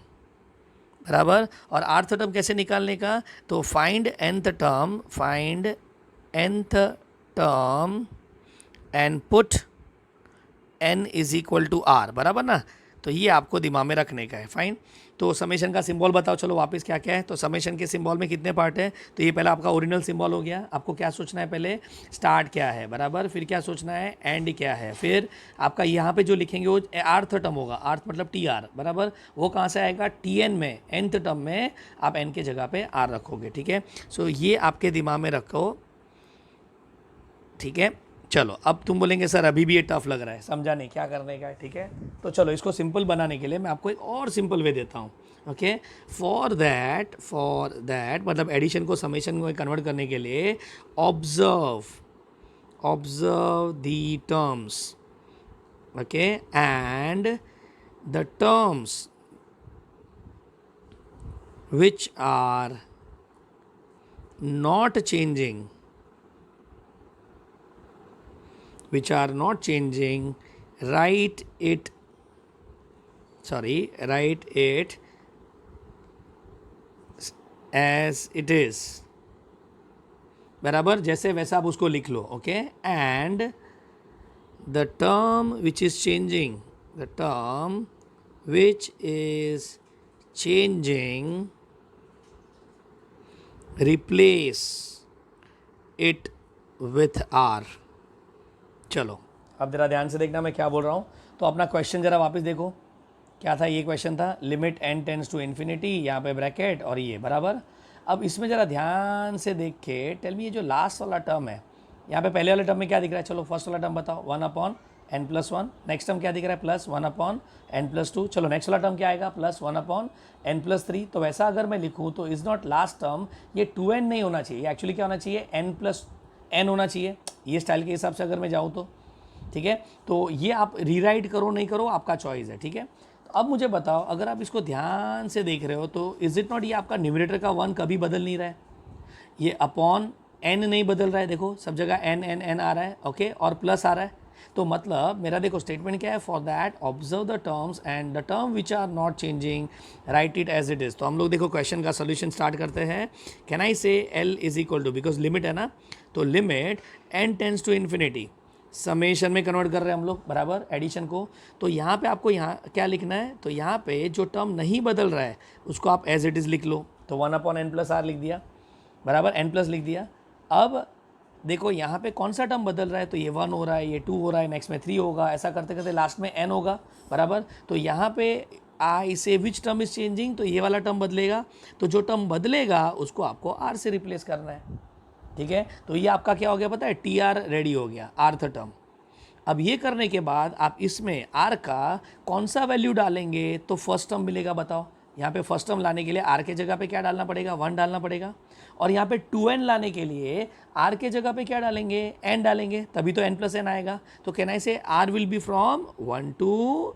बराबर। और आर्थ टर्म कैसे निकालने का, तो find nth term and put n is equal to r, बराबर ना। तो ये आपको दिमाग में रखने का है, फाइन। तो समेशन का सिंबल बताओ, चलो वापस क्या क्या है। तो समेशन के सिंबल में कितने पार्ट है, तो ये पहला आपका ओरिजिनल सिंबल हो गया। आपको क्या सोचना है, पहले स्टार्ट क्या है, बराबर। फिर क्या सोचना है, एंड क्या है। फिर आपका यहाँ पे जो लिखेंगे वो आर्थ टर्म होगा, आर्थ मतलब TR, बराबर। वो कहाँ से आएगा, TN में, nth टर्म में आप n के जगह पे r रखोगे, ठीक है। सो ये आपके दिमाग में रखो, ठीक है। चलो अब तुम बोलेंगे सर अभी भी ये टफ लग रहा है, समझा नहीं क्या करने का है, ठीक है। तो चलो इसको सिंपल बनाने के लिए मैं आपको एक और सिंपल वे देता हूँ, ओके। फॉर दैट मतलब एडिशन को समेशन में कन्वर्ट करने के लिए observe the terms, okay, and the terms which are not changing, write it as it is, बराबर। जैसे वैसा आप उसको लिख लो, okay. And the term which is changing replace it with r. चलो अब ज़रा ध्यान से देखना मैं क्या बोल रहा हूँ। तो अपना क्वेश्चन ज़रा वापस देखो, क्या था। ये क्वेश्चन था limit n tends to infinity, यहाँ पे ब्रैकेट और ये, बराबर। अब इसमें ज़रा ध्यान से देख के टेल मी, ये जो लास्ट वाला टर्म है, यहाँ पे पहले वाले टर्म में क्या दिख रहा है? चलो फर्स्ट वाला टर्म बताओ, 1/n+1। नेक्स्ट टर्म क्या दिख रहा है? +1/n+2। चलो नेक्स्ट वाला टर्म क्या आएगा? +1/n+3। तो वैसा अगर मैं लिखूँ तो इज़ नॉट लास्ट टर्म, ये 2n नहीं होना चाहिए, ये एक्चुअली क्या होना चाहिए? n+n होना चाहिए, ये स्टाइल के हिसाब से अगर मैं जाऊँ तो, ठीक है। तो ये आप रीराइट करो नहीं करो आपका चॉइस है, ठीक है। तो अब मुझे बताओ, अगर आप इसको ध्यान से देख रहे हो तो इज़ इट नॉट, ये आपका न्यूमरेटर का 1 कभी बदल नहीं रहा है, ये अपॉन n नहीं बदल रहा है, देखो सब जगह n आ रहा है, ओके, और प्लस आ रहा है। तो मतलब मेरा देखो स्टेटमेंट क्या है? For that observe the terms and the term which are not changing write it as it is. तो हम लोग देखो क्वेश्चन का सोल्यूशन स्टार्ट करते हैं। Can I say L is equal to, because limit है ना, तो limit n tends to infinity, summation में कन्वर्ट कर रहे हैं हम लोग, बराबर, एडिशन को। तो यहाँ पे आपको यहाँ क्या लिखना है? तो यहाँ पे जो टर्म नहीं बदल रहा है उसको आप एज इट इज़ लिख लो। तो 1/n+r लिख दिया, बराबर, n+ लिख दिया। अब देखो यहाँ पे कौन सा टर्म बदल रहा है? तो ये 1 हो रहा है, ये 2 हो रहा है, नेक्स्ट में 3 होगा, ऐसा करते करते लास्ट में n होगा, बराबर। तो यहाँ पे आई से विच टर्म इज चेंजिंग, तो ये वाला टर्म बदलेगा। तो जो टर्म बदलेगा उसको आपको r से रिप्लेस करना है, ठीक है। तो ये आपका क्या हो गया पता है? TR रेडी हो गया, rth टर्म। अब ये करने के बाद आप इसमें r का कौन सा वैल्यू डालेंगे तो फर्स्ट टर्म मिलेगा? बताओ। यहाँ पे फर्स्ट टर्म लाने के लिए r के जगह पे क्या डालना पड़ेगा? 1 डालना पड़ेगा। और यहाँ पे 2n लाने के लिए r के जगह पे क्या डालेंगे? n डालेंगे, तभी तो n+n आएगा। तो कैन आई से r will be from 1 to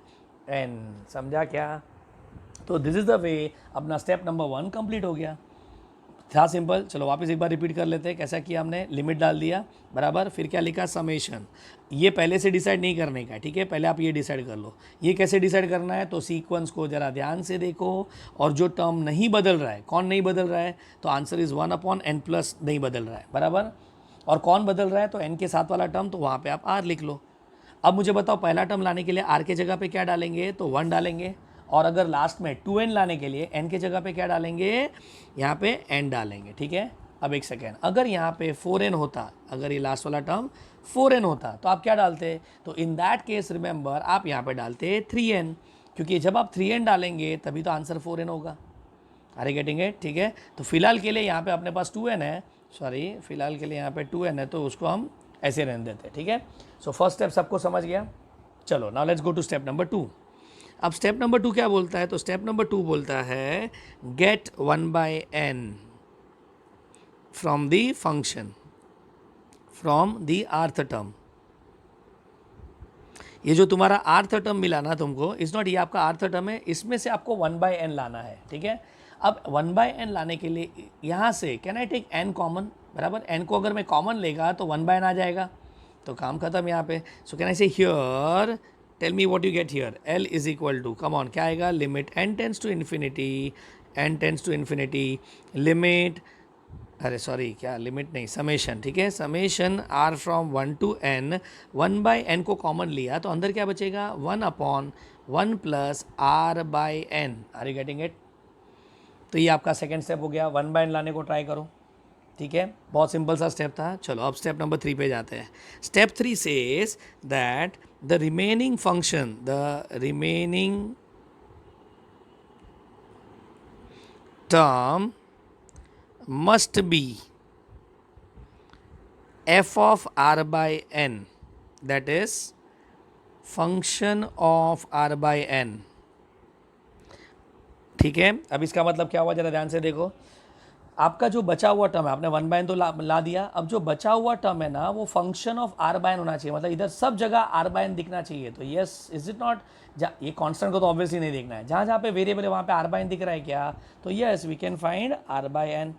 n। समझा क्या? तो दिस इज़ द वे अपना स्टेप नंबर 1 कंप्लीट हो गया। था सिंपल। चलो वापस एक बार रिपीट कर लेते हैं। कैसा किया हमने? लिमिट डाल दिया, बराबर, फिर क्या लिखा? समेशन। ये पहले से डिसाइड नहीं करने का, ठीक है, पहले आप ये डिसाइड कर लो। ये कैसे डिसाइड करना है? तो सीक्वेंस को ज़रा ध्यान से देखो, और जो टर्म नहीं बदल रहा है, कौन नहीं बदल रहा है? तो आंसर इज़ 1/n+ नहीं बदल रहा है, बराबर। और कौन बदल रहा है? तो n के साथ वाला टर्म, तो वहाँ पर आप r लिख लो। अब मुझे बताओ, पहला टर्म लाने के लिए r के जगह पे क्या डालेंगे? तो 1 डालेंगे। और अगर लास्ट में 2n लाने के लिए n के जगह पे क्या डालेंगे? यहाँ पे n डालेंगे, ठीक है। अब एक सेकेंड, अगर यहाँ पे 4n होता, अगर ये लास्ट वाला टर्म 4n होता तो आप क्या डालते? तो इन दैट केस रिमेंबर आप यहाँ पे डालते 3n, क्योंकि जब आप 3n डालेंगे तभी तो आंसर 4n होगा। अरे गेटिंग इट? ठीक है। तो फिलहाल के लिए यहाँ पे अपने पास 2n है, सॉरी, फिलहाल के लिए यहाँ पे 2n है, तो उसको हम ऐसे रहने देते हैं, ठीक है। सो फर्स्ट स्टेप सबको समझ गया। चलो now let's go to step number 2। अब स्टेप नंबर 2 क्या बोलता है? तो स्टेप नंबर 2 बोलता है get 1/n from the function from the rth term. ये जो तुम्हारा rth टर्म मिला ना तुमको, इज नॉट, ये आपका rth टर्म है, इसमें से आपको 1/n लाना है, ठीक है। अब 1/n लाने के लिए यहाँ से can I take n common, बराबर। n को अगर मैं कॉमन लेगा तो 1/n आ जाएगा, तो काम खत्म यहाँ पे। सो can I say here, tell me what you get here? L is equal to, come on, क्या आएगा? Limit n tends to infinity, limit, अरे सॉरी, क्या लिमिट नहीं, समेशन, ठीक है, summation r from 1 to n, 1/n को common लिया तो अंदर क्या बचेगा? 1/1 + r/n। Are you getting it? तो ये आपका सेकेंड स्टेप हो गया। 1/n लाने को ट्राई करो, ठीक है, बहुत सिंपल सा स्टेप था। चलो अब स्टेप नंबर 3 पे जाते हैं। Step 3 says that the remaining function, the remaining term must be f of r/n, that is function of r/n, ठीक है। अब इसका मतलब क्या हुआ? जरा ध्यान से देखो। आपका जो बचा हुआ टर्म है, आपने 1/n तो ला दिया, अब जो बचा हुआ टर्म है ना, वो फंक्शन ऑफ r/n होना चाहिए, मतलब इधर सब जगह r/n दिखना चाहिए। तो यस, इज इट नॉट? ये कांस्टेंट को तो ऑब्वियसली नहीं देखना है, जहाँ जहाँ पे वेरिएबल है वहाँ पे r/n दिख रहा है क्या? तो yes, we can find r/n।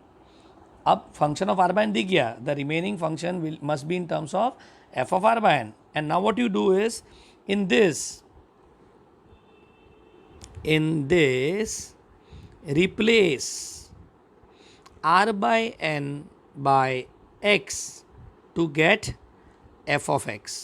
अब फंक्शन ऑफ r/n दिख गया, the remaining function must be in terms of f of r/n। And now what you do is, in this replace r/n by x to get f of x,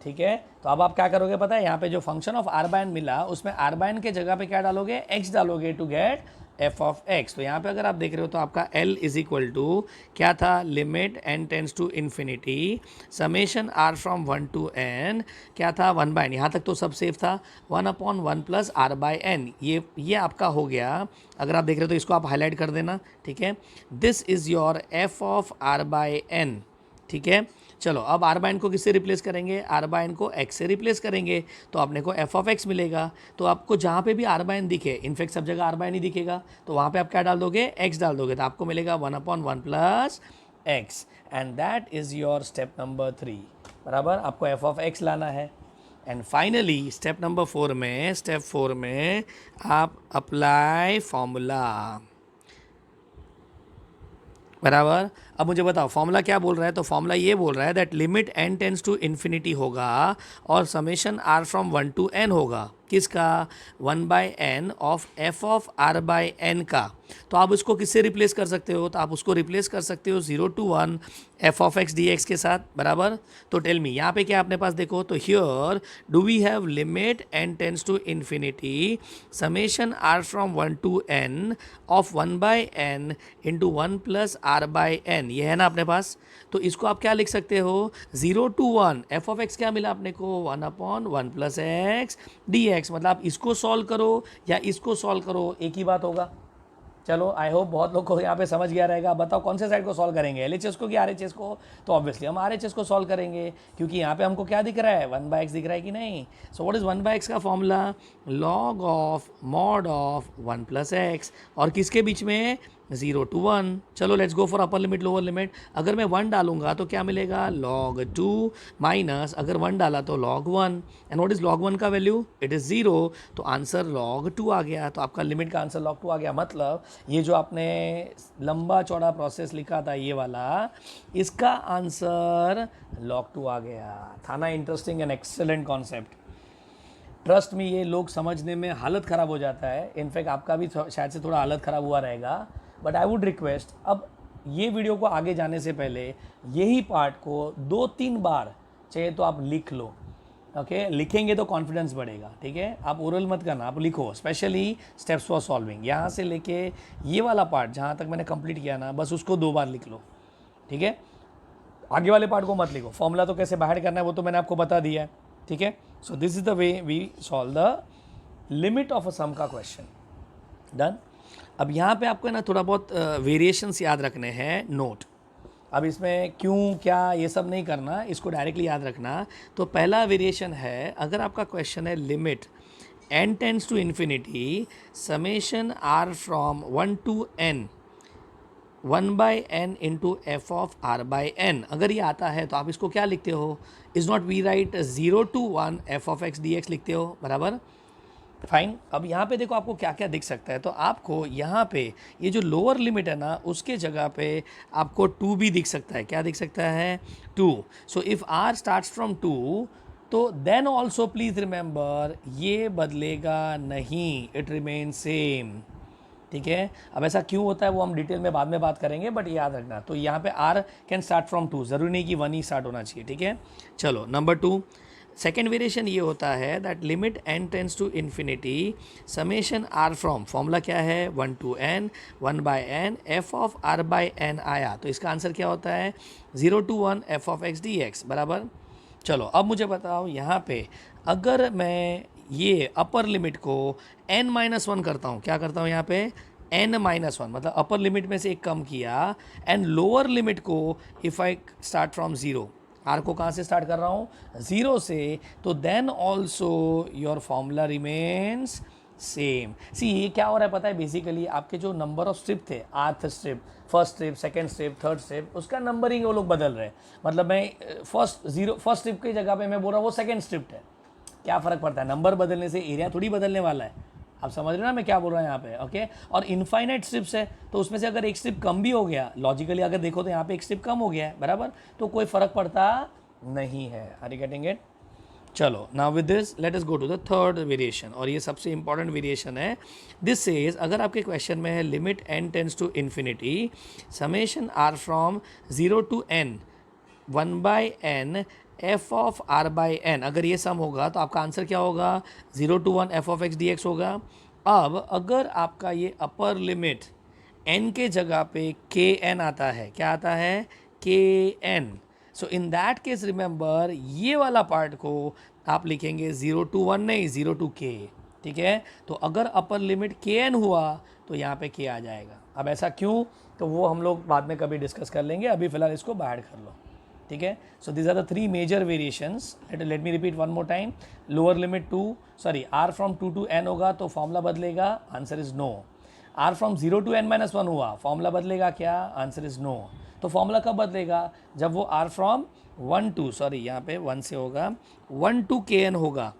ठीक है। तो अब आप क्या करोगे पता है? यहाँ पे जो फंक्शन ऑफ r/n मिला उसमें r/n के जगह पे क्या डालोगे? x डालोगे to get f of x. तो यहाँ पे अगर आप देख रहे हो तो आपका L इज इक्वल टू क्या था, limit n tends to infinity summation r from 1 to n क्या था, 1/n। यहाँ तक तो सब सेफ था, 1/1 प्लस r/n। ये आपका हो गया। अगर आप देख रहे हो तो इसको आप हाईलाइट कर देना, ठीक है। This is your f of r/n, ठीक है। चलो अब r/n को किससे रिप्लेस करेंगे, r/n को x से रिप्लेस करेंगे तो अपने को f ऑफ x मिलेगा। तो आपको जहाँ पे भी r/n दिखे, इनफैक्ट सब जगह r/n ही दिखेगा, तो वहाँ पे आप क्या डाल दोगे, x डाल दोगे, तो आपको मिलेगा 1/1 plus x and that is your step number 3, बराबर। आपको f ऑफ x लाना है। एंड फाइनली स्टेप नंबर 4 में आप अप्लाई फॉर्मूला, बराबर। अब मुझे बताओ फॉर्मूला क्या बोल रहा है, तो फॉर्मूला ये बोल रहा है that limit n tends to infinity होगा और summation r from 1 to n होगा, किसका, 1/n of f of r/n का। तो आप उसको किससे रिप्लेस कर सकते हो, तो आप उसको रिप्लेस कर सकते हो 0 to 1 f of x dx के साथ, बराबर। तो टेल मी यहाँ पे क्या अपने पास देखो, तो here do we have limit n tends to infinity summation r from 1 to n of 1/n into 1 plus r/n, ये है ना अपने पास। तो इसको आप क्या लिख सकते हो, 0 to 1 f ऑफ x क्या मिला अपने को, 1/1 प्लस x dx। मतलब आप इसको सॉल्व करो या इसको सॉल्व करो, एक ही बात होगा। चलो आई होप बहुत लोग को यहाँ पे समझ गया रहेगा। बताओ कौन से साइड को सॉल्व करेंगे, LHS को कि RHS को, तो ऑब्वियसली हम RHS को सॉल्व करेंगे क्योंकि यहाँ पे हमको क्या दिख रहा है, 1/x दिख रहा है कि नहीं। सो व्हाट इज़ 1/x का formula, log of mod of 1 plus x और किसके बीच में, 0 to 1। चलो let's go for upper limit lower limit. अगर मैं 1 डालूंगा तो क्या मिलेगा, log 2 माइनस अगर 1 डाला तो log 1। And what is log 1 का वैल्यू, इट इज़ 0, तो आंसर log 2 आ गया। तो आपका लिमिट का आंसर log 2 आ गया। मतलब ये जो आपने लंबा चौड़ा प्रोसेस लिखा था ये वाला, इसका आंसर log 2 आ गया। था ना interesting and excellent concept. Trust में ये लोग समझने में हालत ख़राब हो जाता है, इनफैक्ट आपका भी शायद से थोड़ा हालत ख़राब हुआ रहेगा। बट आई वुड रिक्वेस्ट, अब ये वीडियो को आगे जाने से पहले यही पार्ट को 2-3 बार चाहिए तो आप लिख लो, ओके। लिखेंगे तो कॉन्फिडेंस बढ़ेगा, ठीक है। आप ओरल मत करना, आप लिखो, स्पेशली स्टेप्स फॉर सॉल्विंग। यहाँ से लेके ये वाला पार्ट जहाँ तक मैंने कंप्लीट किया ना, बस उसको 2 बार लिख लो, ठीक है। आगे वाले पार्ट को मत लिखो। फॉर्मूला तो कैसे बाहर करना है वो तो मैंने आपको बता दिया है, ठीक है। So this is the way we solve the limit of a sum का क्वेश्चन, डन। अब यहाँ पे आपको ना थोड़ा बहुत वेरिएशंस याद रखने हैं, नोट। अब इसमें क्यों क्या ये सब नहीं करना, इसको डायरेक्टली याद रखना। तो पहला वेरिएशन है, अगर आपका क्वेश्चन है limit n tends to infinity summation r from 1 to n 1/n into f of r/n, अगर ये आता है तो आप इसको क्या लिखते हो, is not we write 0 to 1 f of x dx लिखते हो, बराबर। फाइन। अब यहाँ पे देखो आपको क्या क्या दिख सकता है। तो आपको यहाँ पे ये जो लोअर लिमिट है ना, उसके जगह पे आपको 2 भी दिख सकता है। क्या दिख सकता है, 2। So if r starts from 2 तो देन ऑल्सो प्लीज़ रिमेंबर ये बदलेगा नहीं, इट रिमेन सेम, ठीक है। अब ऐसा क्यों होता है वो हम डिटेल में बाद में बात करेंगे, बट याद रखना। तो यहाँ पे r कैन स्टार्ट फ्रॉम 2, ज़रूरी नहीं कि 1 ही स्टार्ट होना चाहिए, ठीक है। चलो नंबर 2, सेकेंड वेरिएशन ये होता है that limit n tends to infinity summation r from, formula क्या है, 1 to n 1/n f of r/n आया, तो इसका आंसर क्या होता है, 0 to 1 f of x dx, बराबर। चलो अब मुझे बताओ यहाँ पे अगर मैं ये अपर लिमिट को n-1 करता हूँ, क्या करता हूँ यहाँ पे, n-1 मतलब अपर लिमिट में से एक कम किया, एंड लोअर लिमिट को if I start from 0, r को कहाँ से स्टार्ट कर रहा हूँ, 0 से, तो then also your formula remains same. See ये क्या हो रहा है पता है, बेसिकली आपके जो नंबर ऑफ स्ट्रिप थे, आर्थ strip, first strip, second strip, third strip, उसका नंबरिंग वो लोग बदल रहे हैं। मतलब मैं फर्स्ट स्ट्रिप की जगह पे मैं बोल रहा हूँ वो सेकंड स्ट्रिप है, क्या फ़र्क पड़ता है, नंबर बदलने से एरिया थोड़ी बदलने वाला है। आप समझ रहे हो ना मैं क्या बोल रहा हूँ यहाँ पे, ओके। और इनफाइनाइट स्ट्रिप्स है, तो उसमें से अगर एक स्ट्रिप कम भी हो गया, लॉजिकली अगर देखो तो यहाँ पे एक स्ट्रिप कम हो गया है, बराबर, तो कोई फ़र्क पड़ता नहीं है। Are you getting it? चलो now with this let us go to the third variation, और ये सबसे इंपॉर्टेंट वेरिएशन है। दिस सेज अगर आपके क्वेश्चन में है limit n tends to infinity summation r from 0 to n 1/n f of r/n, अगर ये सम होगा तो आपका आंसर क्या होगा, 0 to 1 f of x dx होगा। अब अगर आपका ये अपर लिमिट n के जगह पे kn आता है, क्या आता है, kn, so in that case remember ये वाला पार्ट को आप लिखेंगे 0 to 1 नहीं, 0 to k, ठीक है। तो अगर अपर लिमिट kn हुआ तो यहाँ पे k आ जाएगा। अब ऐसा क्यों, तो वो हम लोग बाद में कभी डिस्कस कर लेंगे, अभी फिलहाल इसको बाहर कर लो, ठीक है। So these are the 3 major variations. Let me repeat one more time. Lower limit r from 2 to n होगा तो फॉर्मूला बदलेगा, answer is no. r from 0 to n-1 हुआ, फॉर्मूला बदलेगा क्या, आंसर इज नो। तो फॉर्मूला कब बदलेगा, जब वो r फ्रॉम 1 to, सॉरी यहाँ पे 1 से होगा, 1 to kn होगा।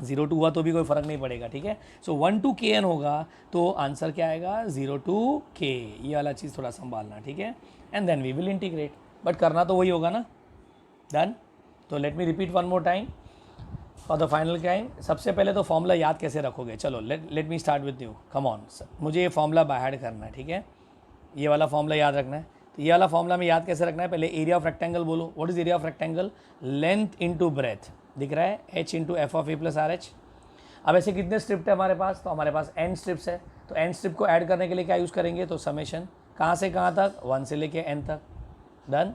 0 to हुआ तो भी कोई फ़र्क नहीं पड़ेगा, ठीक है। सो 1 to kn होगा तो आंसर क्या आएगा, 0 to k। ये वाला चीज़ थोड़ा संभालना, ठीक है। And then we will integrate, but करना तो वही होगा ना। डन। तो let me repeat one more time for the final time. सबसे पहले तो फॉर्मूला याद कैसे रखोगे, चलो let me start with you, come on. मुझे ये फॉर्मूला बाहर करना है, ठीक है। ये वाला फॉर्मूला याद रखना है। तो ये वाला फॉर्मूला में याद कैसे रखना है, पहले एरिया ऑफ रेक्टेंगल बोलो। What is area of rectangle, length into breath, दिख रहा है, h into f of a plus r H. अब ऐसे कितने स्ट्रिप्ट है हमारे पास, तो हमारे पास n स्ट्रिप्स है। तो n स्ट्रिप को ऐड करने के लिए क्या यूज़ करेंगे, तो समेशन, कहाँ से कहाँ तक, 1 से लेके n तक। डन।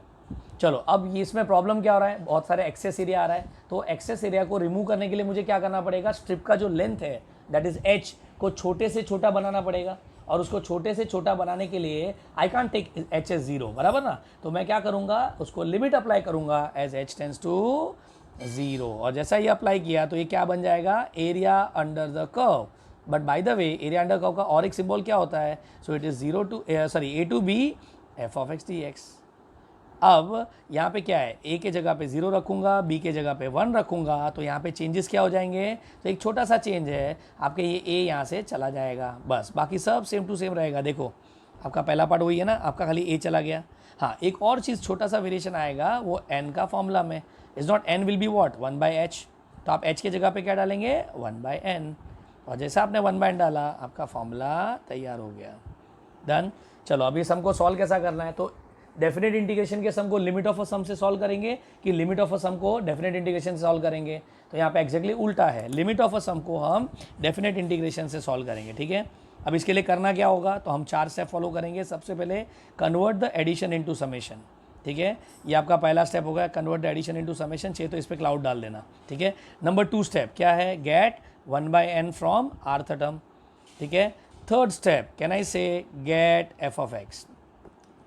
चलो अब ये इसमें प्रॉब्लम क्या हो रहा है, बहुत सारे एक्सेस एरिया आ रहा है। तो एक्सेस एरिया को रिमूव करने के लिए मुझे क्या करना पड़ेगा, स्ट्रिप का जो लेंथ है दैट इज h को छोटे से छोटा बनाना पड़ेगा। और उसको छोटे से छोटा बनाने के लिए I can't take h as 0, बराबर ना। तो मैं क्या करूँगा, उसको लिमिट अप्लाई करूँगा एज h टेंड्स टू 0। और जैसा ये अप्लाई किया तो ये क्या बन जाएगा, area under the curve. But by the way area under curve का और एक सिंबल क्या होता है, so it is a to b f of x dx। अब यहाँ पे क्या है, a के जगह पे 0 रखूँगा, b के जगह पे 1 रखूँगा, तो यहाँ पे चेंजेस क्या हो जाएंगे, तो एक छोटा सा चेंज है, आपके ये a यहाँ से चला जाएगा, बस बाकी सब सेम टू सेम रहेगा। देखो आपका पहला पार्ट वही है ना, आपका खाली a चला गया। हाँ, एक और चीज़ छोटा सा वेरिएशन आएगा, वो n का फॉर्मूला में is not n will be what 1/h। तो आप h के जगह पे क्या डालेंगे, 1/n। और जैसा आपने 1/n डाला, आपका फॉर्मूला तैयार हो गया। डन। चलो अब ये सम को सॉल्व कैसा करना है, तो डेफिनेट इंटीग्रेशन के सम को लिमिट ऑफ अ सम से सॉल्व करेंगे कि लिमिट ऑफ अ सम को डेफिनेट इंटीग्रेशन से सॉल्व करेंगे, तो यहाँ पे एक्जैक्टली उल्टा है, लिमिट ऑफ अ सम को हम डेफिनेट इंटीग्रेशन से सॉल्व करेंगे, ठीक है। अब इसके लिए करना क्या होगा, तो हम 4 स्टेप फॉलो करेंगे। सबसे पहले convert the addition into summation, ठीक है। ये आपका पहला स्टेप होगा, convert the addition into summation. चाहिए तो इस पर क्लाउड डाल देना, ठीक है। नंबर 2 स्टेप क्या है, get 1/n from rth term, ठीक है। Third step can I say get f of x,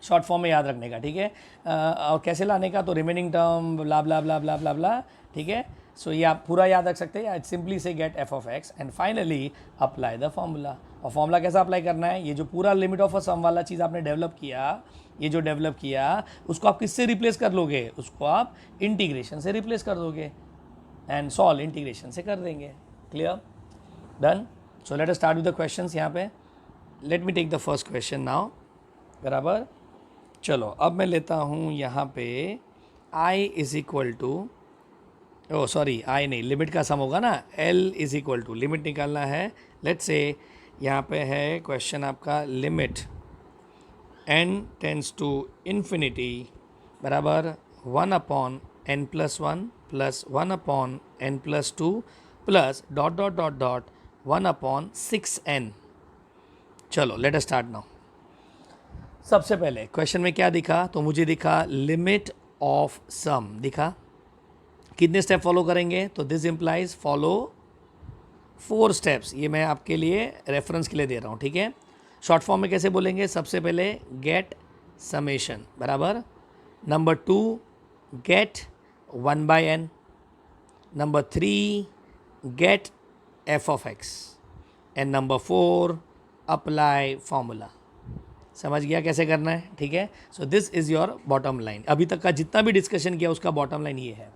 short form में याद रखने का, ठीक है। और कैसे लाने का, तो रिमेनिंग टर्म ब्ला ब्ला ब्ला ब्ला ब्ला ब्ला, ठीक है। सो ये आप पूरा याद रख सकते हैं, या simply say get f of x and finally apply the formula. और फॉर्मूला कैसा अप्लाई करना है, ये जो पूरा लिमिट ऑफ अ सम वाला चीज़ आपने डेवलप किया, ये जो डेवलप किया उसको आप किससे रिप्लेस कर लोगे, उसको आप इंटीग्रेशन से रिप्लेस कर दोगे एंड सॉल्व इंटीग्रेशन से कर देंगे। Clear, done. So let us start with the questions. यहाँ पे let me take the first question now, बराबर। चलो अब मैं लेता हूँ यहाँ पे i is equal to, oh sorry i नहीं, लिमिट का सम होगा ना, l is equal to, limit निकालना है। लेट्स से यहाँ पे है क्वेश्चन आपका, limit n tends to infinity बराबर 1/n + 1 plus 1/n + 2 plus dot dot dot dot 1/6n। चलो लेट अस स्टार्ट नाउ। सबसे पहले क्वेश्चन में क्या दिखा, तो मुझे दिखा लिमिट ऑफ सम दिखा। कितने स्टेप फॉलो करेंगे, तो दिस इम्प्लाइज फॉलो 4 स्टेप्स। ये मैं आपके लिए रेफरेंस के लिए दे रहा हूँ, ठीक है। शॉर्ट फॉर्म में कैसे बोलेंगे, सबसे पहले गेट समेशन बराबर, number 2 get 1/n, number 3 get f of x and number 4 apply formula. समझ गया कैसे करना है, ठीक है। So this is your bottom line. अभी तक का जितना भी डिस्कशन किया उसका बॉटम लाइन ये है।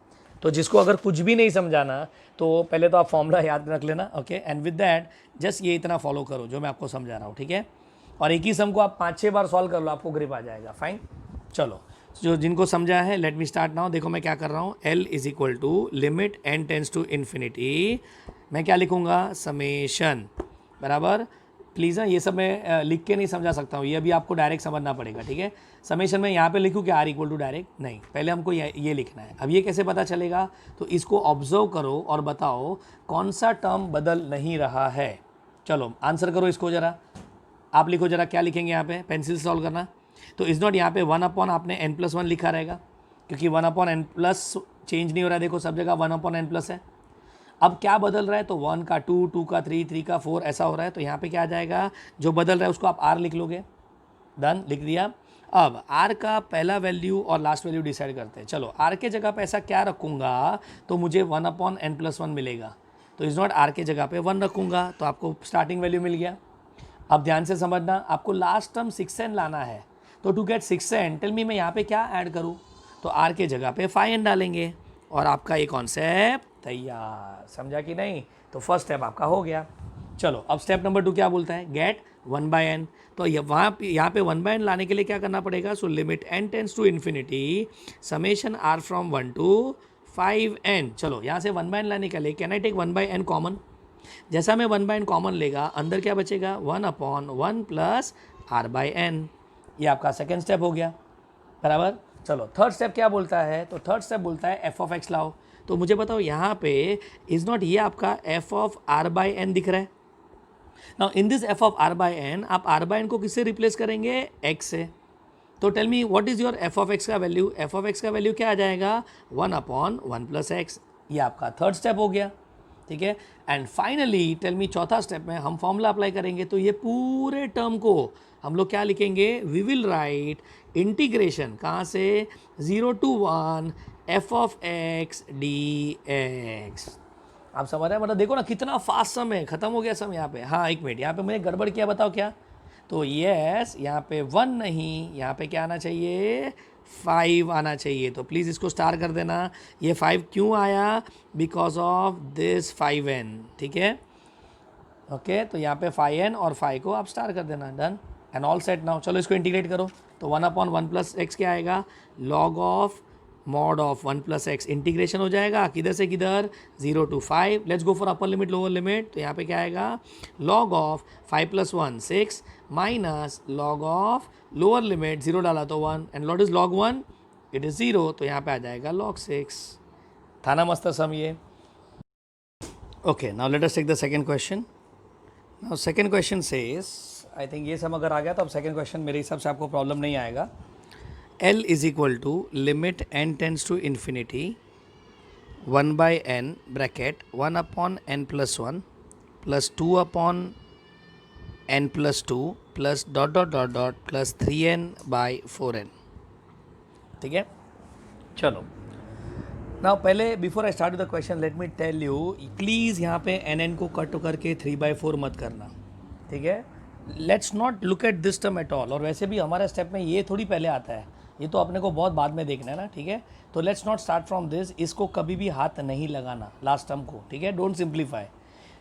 तो जिसको अगर कुछ भी नहीं समझाना, तो पहले तो आप फॉर्मूला याद रख लेना, okay. And with that just ये इतना फॉलो करो जो मैं आपको समझा रहा हूँ, ठीक है। और एक ही सम को आप 5-6 बार सॉल्व कर लो, आपको ग्रिप आ जाएगा। फाइन, चलो जो जिनको समझा है लेट मी स्टार्ट नाउ। देखो मैं क्या कर रहा हूँ, l is equal to limit n tends to infinity, मैं क्या लिखूँगा, समेशन बराबर। प्लीज़ ना ये सब मैं लिख के नहीं समझा सकता हूँ, ये अभी आपको डायरेक्ट समझना पड़ेगा, ठीक है। समेशन में यहाँ पे लिखूँ कि r इक्वल टू डायरेक्ट नहीं, पहले हमको ये लिखना है। अब ये कैसे पता चलेगा, तो इसको ऑब्जर्व करो और बताओ कौन सा टर्म बदल नहीं रहा है। चलो आंसर करो इसको ज़रा, आप लिखो ज़रा, क्या लिखेंगे यहाँ पे, पेंसिल सॉल्व करना। तो इज़ नॉट यहाँ पे 1 अपॉन आपने n+1 लिखा रहेगा, क्योंकि 1 अपॉन n प्लस चेंज नहीं हो रहा है, देखो सब जगह 1 अपॉन n प्लस है। अब क्या बदल रहा है, तो 1 का 2, 2 का 3, 3 का 4 ऐसा हो रहा है। तो यहाँ पे क्या आ जाएगा, जो बदल रहा है उसको आप r लिख लोगे। डन, लिख दिया। अब r का पहला वैल्यू और लास्ट वैल्यू डिसाइड करते हैं। चलो r के जगह पे ऐसा क्या रखूँगा तो मुझे 1 अपॉन n+1 मिलेगा। तो इज़ नॉट r के जगह पे 1 रखूँगा, तो आपको स्टार्टिंग वैल्यू मिल गया। अब ध्यान से समझना, आपको लास्ट टर्म 6n लाना है। तो to get 6n tell me मैं यहाँ पे क्या ऐड करूँ, तो r के जगह पे 5n डालेंगे और आपका ये कॉन्सेप्ट तैयार। समझा कि नहीं? तो फर्स्ट स्टेप आपका हो गया। चलो अब स्टेप नंबर 2 क्या बोलता है, गेट 1/n। तो यहाँ पे 1/n लाने के लिए क्या करना पड़ेगा, so limit n tends to infinity summation r from 1 to 5n। चलो यहाँ से 1/n लाने के लिए can I take 1/n common. जैसा मैं 1/n कॉमन लेगा, अंदर क्या बचेगा, 1 अपॉन 1 प्लस r/n। ये आपका सेकेंड स्टेप हो गया, बराबर। चलो थर्ड स्टेप क्या बोलता है, तो थर्ड स्टेप बोलता है f(x) लाओ। तो मुझे बताओ यहाँ पे इज़ नॉट ये आपका f(r/n) दिख रहा है। नाउ इन दिस f(r/n) आप r/n को किससे रिप्लेस करेंगे, x से। तो tell me what is your f(x) का वैल्यू, f(x) का वैल्यू क्या आ जाएगा, 1 अपॉन 1 प्लस x। ये आपका थर्ड स्टेप हो गया, ठीक है। एंड फाइनली टेल मी चौथा स्टेप में हम फॉर्मूला अप्लाई करेंगे। तो ये पूरे टर्म को हम लोग क्या लिखेंगे, वी विल राइट इंटीग्रेशन कहाँ से, 0 to 1 f(x) dx। आप समझ रहे हैं, मतलब देखो ना कितना फास्ट सम है, खत्म हो गया सम यहाँ पे। हाँ एक मिनट, यहाँ पे मैंने गड़बड़ किया, बताओ क्या। तो यस, यहाँ पे 1 नहीं, यहाँ पे क्या आना चाहिए, 5 आना चाहिए। तो प्लीज़ इसको स्टार कर देना। ये 5 क्यों आया, बिकॉज ऑफ दिस 5n, ठीक है। ओके, तो यहाँ पे 5n और 5 को आप स्टार कर देना। Done and all set. Now चलो इसको इंटीग्रेट करो। तो 1 अपॉन 1 प्लस एक्स क्या आएगा, log of mod of 1 plus x. Integration हो जाएगा किधर से किधर, 0 to 5। Let's go for upper limit lower limit. तो यहाँ पे क्या आएगा, log of 5 + 1 6 minus log of lower limit 0 डाला तो 1 and lot is log 1, it is 0। तो यहाँ पे आ जाएगा log 6। था ना मस्त सम ये। Okay, now let us take the second question. Now second question says, I think ये सम अगर आ गया तो अब सेकंड क्वेश्चन मेरे हिसाब से आपको प्रॉब्लम नहीं आएगा। L is equal to limit n tends to infinity 1/n bracket 1 upon n plus 1 plus 2 upon n plus 2 plus dot dot dot dot plus 3n/4n, ठीक है। चलो ना पहले before I start the question let me tell you, please यहाँ पे n को cut करके 3/4 मत करना, ठीक है। Let's not look at this term at all. और वैसे भी हमारे स्टेप में ये थोड़ी पहले आता है, ये तो अपने को बहुत बाद में देखना है ना, ठीक है। तो let's not start from this. इसको कभी भी हाथ नहीं लगाना लास्ट टर्म को, ठीक है। Don't simplify.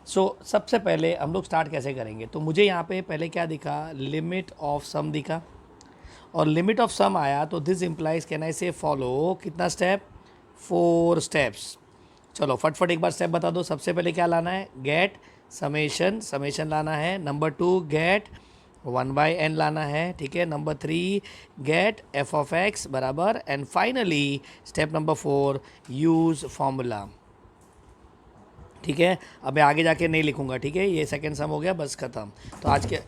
सो सबसे पहले हम लोग स्टार्ट कैसे करेंगे, तो मुझे यहाँ पे पहले क्या दिखा, लिमिट ऑफ सम दिखा और लिमिट ऑफ सम आया। तो दिस इम्प्लाइज कैन आई से फॉलो कितना स्टेप, 4 स्टेप्स। चलो फटफट एक बार स्टेप बता दो। सबसे पहले क्या लाना है, गेट समेशन, समेशन लाना है। नंबर 2 गेट 1/n लाना है, ठीक है। नंबर 3 गेट f(x) बराबर। And finally step number 4 use formula, ठीक है। अब मैं आगे जाके नहीं लिखूंगा, ठीक है। ये सेकंड सम हो गया, बस खत्म। तो आज के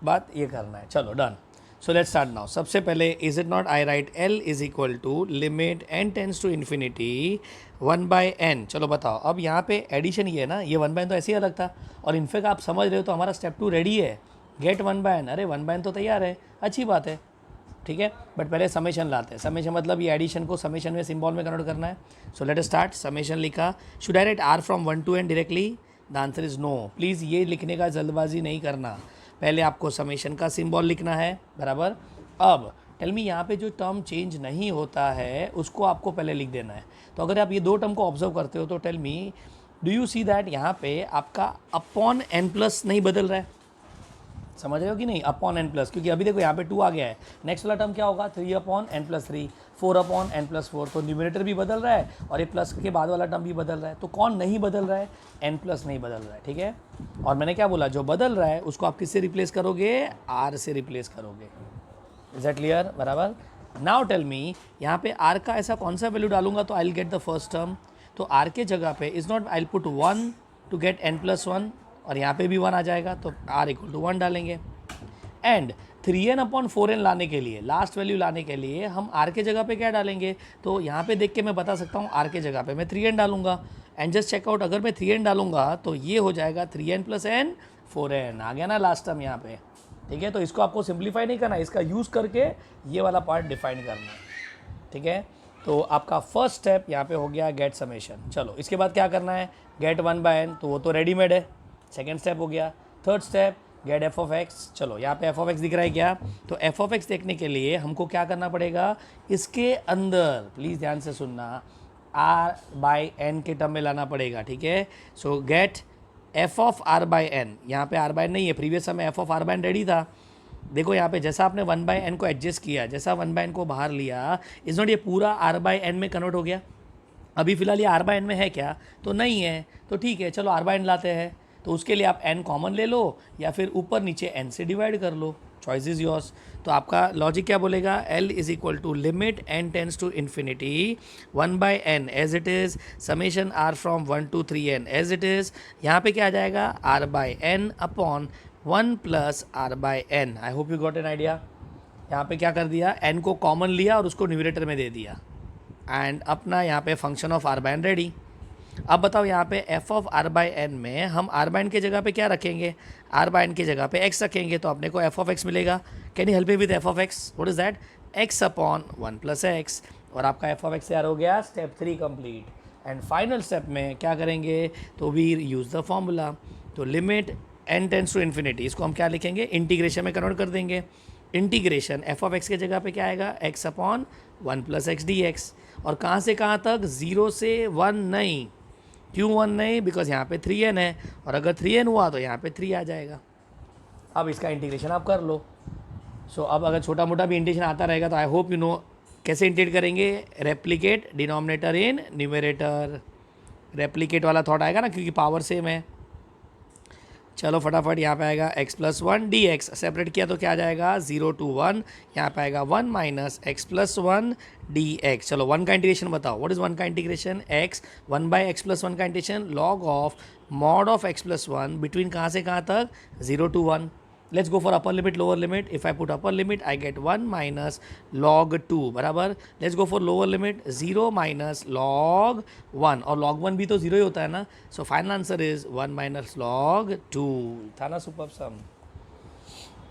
बाद ये करना है, चलो done. So let's start now. सबसे पहले is it not I write L is equal to limit n tends to infinity 1/n। चलो बताओ, अब यहाँ पे एडिशन ये है ना, ये 1/n तो ऐसे ही अलग था। और इनफैक्ट आप समझ रहे हो तो हमारा स्टेप 2 रेडी है, गेट 1/n। अरे 1/n तो तैयार है, अच्छी बात है, ठीक है। बट पहले समेशन लाते हैं। समेशन मतलब ये एडिशन को समेशन में सिंबल में कन्वर्ट करना है। So let us start. Summation लिखा, should I write r from 1 to n directly, the answer is no. Please ये लिखने का जल्दबाजी नहीं करना, पहले आपको समेशन का सिंबल लिखना है, बराबर। अब टेल मी यहाँ पे जो टर्म चेंज नहीं होता है उसको आपको पहले लिख देना है। तो अगर आप ये 2 टर्म को ऑब्जर्व करते हो तो tell me, do you see that यहाँ पे आपका अपॉन n प्लस नहीं बदल रहा है, समझ रहे हो कि नहीं, अपॉन n प्लस। क्योंकि अभी देखो यहाँ पे 2 आ गया है। नेक्स्ट वाला टर्म क्या होगा, 3 upon n plus 3, 4 upon n plus 4। तो न्यूमिनेटर भी बदल रहा है और ये प्लस के बाद वाला टर्म भी बदल रहा है। तो कौन नहीं बदल रहा है, n प्लस नहीं बदल रहा है, ठीक है। और मैंने क्या बोला, जो बदल रहा है उसको आप किससे रिप्लेस करोगे, r से रिप्लेस करोगे। इज दैट क्लियर, बराबर। नाउ टेल मी, यहाँ पे r का ऐसा कौन सा वैल्यू डालूंगा तो I will get the first term. तो r के जगह पे is not, I will put 1 to get n plus 1 और यहाँ पे भी 1 आ जाएगा, तो r इक्वल टू 1 डालेंगे। एंड 3n/4n लाने के लिए, लास्ट वैल्यू लाने के लिए हम r के जगह पे क्या डालेंगे, तो यहाँ पे देख के मैं बता सकता हूँ r के जगह पे मैं 3n डालूंगा। एंड जस्ट चेकआउट, अगर मैं 3n डालूंगा तो ये हो जाएगा 3n + n 4n, आ गया ना लास्ट टर्म यहाँ पे। ठीक है, तो इसको आपको सिंप्लीफाई नहीं करना, इसका यूज़ करके ये वाला पार्ट डिफाइन करना है। ठीक है, तो आपका फर्स्ट स्टेप यहाँ पे हो गया गेट समेशन। चलो इसके बाद क्या करना है, गेट 1/n, तो वो तो रेडीमेड है, सेकेंड स्टेप हो गया। Third step get f(x). चलो यहाँ पे f(x) दिख रहा है क्या, तो f(x) देखने के लिए हमको क्या करना पड़ेगा, इसके अंदर प्लीज़ ध्यान से सुनना, r/n के टर्म में लाना पड़ेगा। ठीक है, सो गेट f(r/n), यहाँ पे r/n नहीं है, प्रीवियस समय f(r/n) रेडी था। देखो यहाँ पे जैसा आपने 1/n को एडजस्ट किया, जैसा 1/n को बाहर लिया, इज नॉट ये पूरा r/n में कन्वर्ट हो गया। अभी फिलहाल ये r/n में है क्या, तो नहीं है, तो ठीक है चलो r/n लाते हैं। तो उसके लिए आप n कॉमन ले लो या फिर ऊपर नीचे n से डिवाइड कर लो, चॉइस इज़ योर्स। तो आपका लॉजिक क्या बोलेगा, L is equal to limit n tends to infinity 1/n as it is summation r from 1 to 3n as it is. यहाँ पे क्या आ जाएगा, r/n upon 1 + r/n। I hope you got an idea. यहाँ पे क्या कर दिया, n को कॉमन लिया और उसको न्यूमरेटर में दे दिया, एंड अपना यहाँ पे फंक्शन ऑफ r/n रेडी। अब बताओ यहाँ पे f(r/n) में हम r/n के जगह पे क्या रखेंगे, r/n के जगह पे x रखेंगे, तो अपने को f(x) मिलेगा। Can you help me with f(x)? What is that, x/1 + x। और आपका f(x) तैयार हो गया, step 3 complete. And final step में क्या करेंगे, तो वी यूज़ द फॉर्मूला। तो limit n tends to infinity, इसको हम क्या लिखेंगे, इंटीग्रेशन में कन्वर्ट कर देंगे। इंटीग्रेशन f(x) के जगह पे क्या आएगा, x/1 + x dx। और कहाँ से कहाँ तक, 0 से 1 नहीं। क्यों 1 नहीं, बिकॉज यहाँ पे 3n है, और अगर 3n हुआ तो यहाँ पे 3 आ जाएगा। अब इसका इंटीग्रेशन आप कर लो। सो अब अगर छोटा मोटा भी इंटीग्रेशन आता रहेगा तो आई होप यू नो कैसे इंटीग्रेट करेंगे, replicate denominator in numerator. Replicate वाला थॉट आएगा ना, क्योंकि पावर सेम है। चलो फटाफट, यहाँ पे आएगा x + 1 dx, सेपरेट किया तो क्या आ जाएगा, 0 to 1, यहाँ पे आएगा 1 - x + 1 dx। चलो 1 का इंटीग्रेशन बताओ, व्हाट इज़ 1 का इंटीग्रेशन, x 1/x + 1 का integration log of mod of x + 1 between कहाँ से कहाँ तक, 0 to 1। Let's go for upper limit lower limit. If I put upper limit I get 1 - log 2 बराबर। Let's go for lower limit, 0 - log 1, और log 1 भी तो 0 ही होता है ना। So final answer is 1 - log 2। था ना सुपर सम।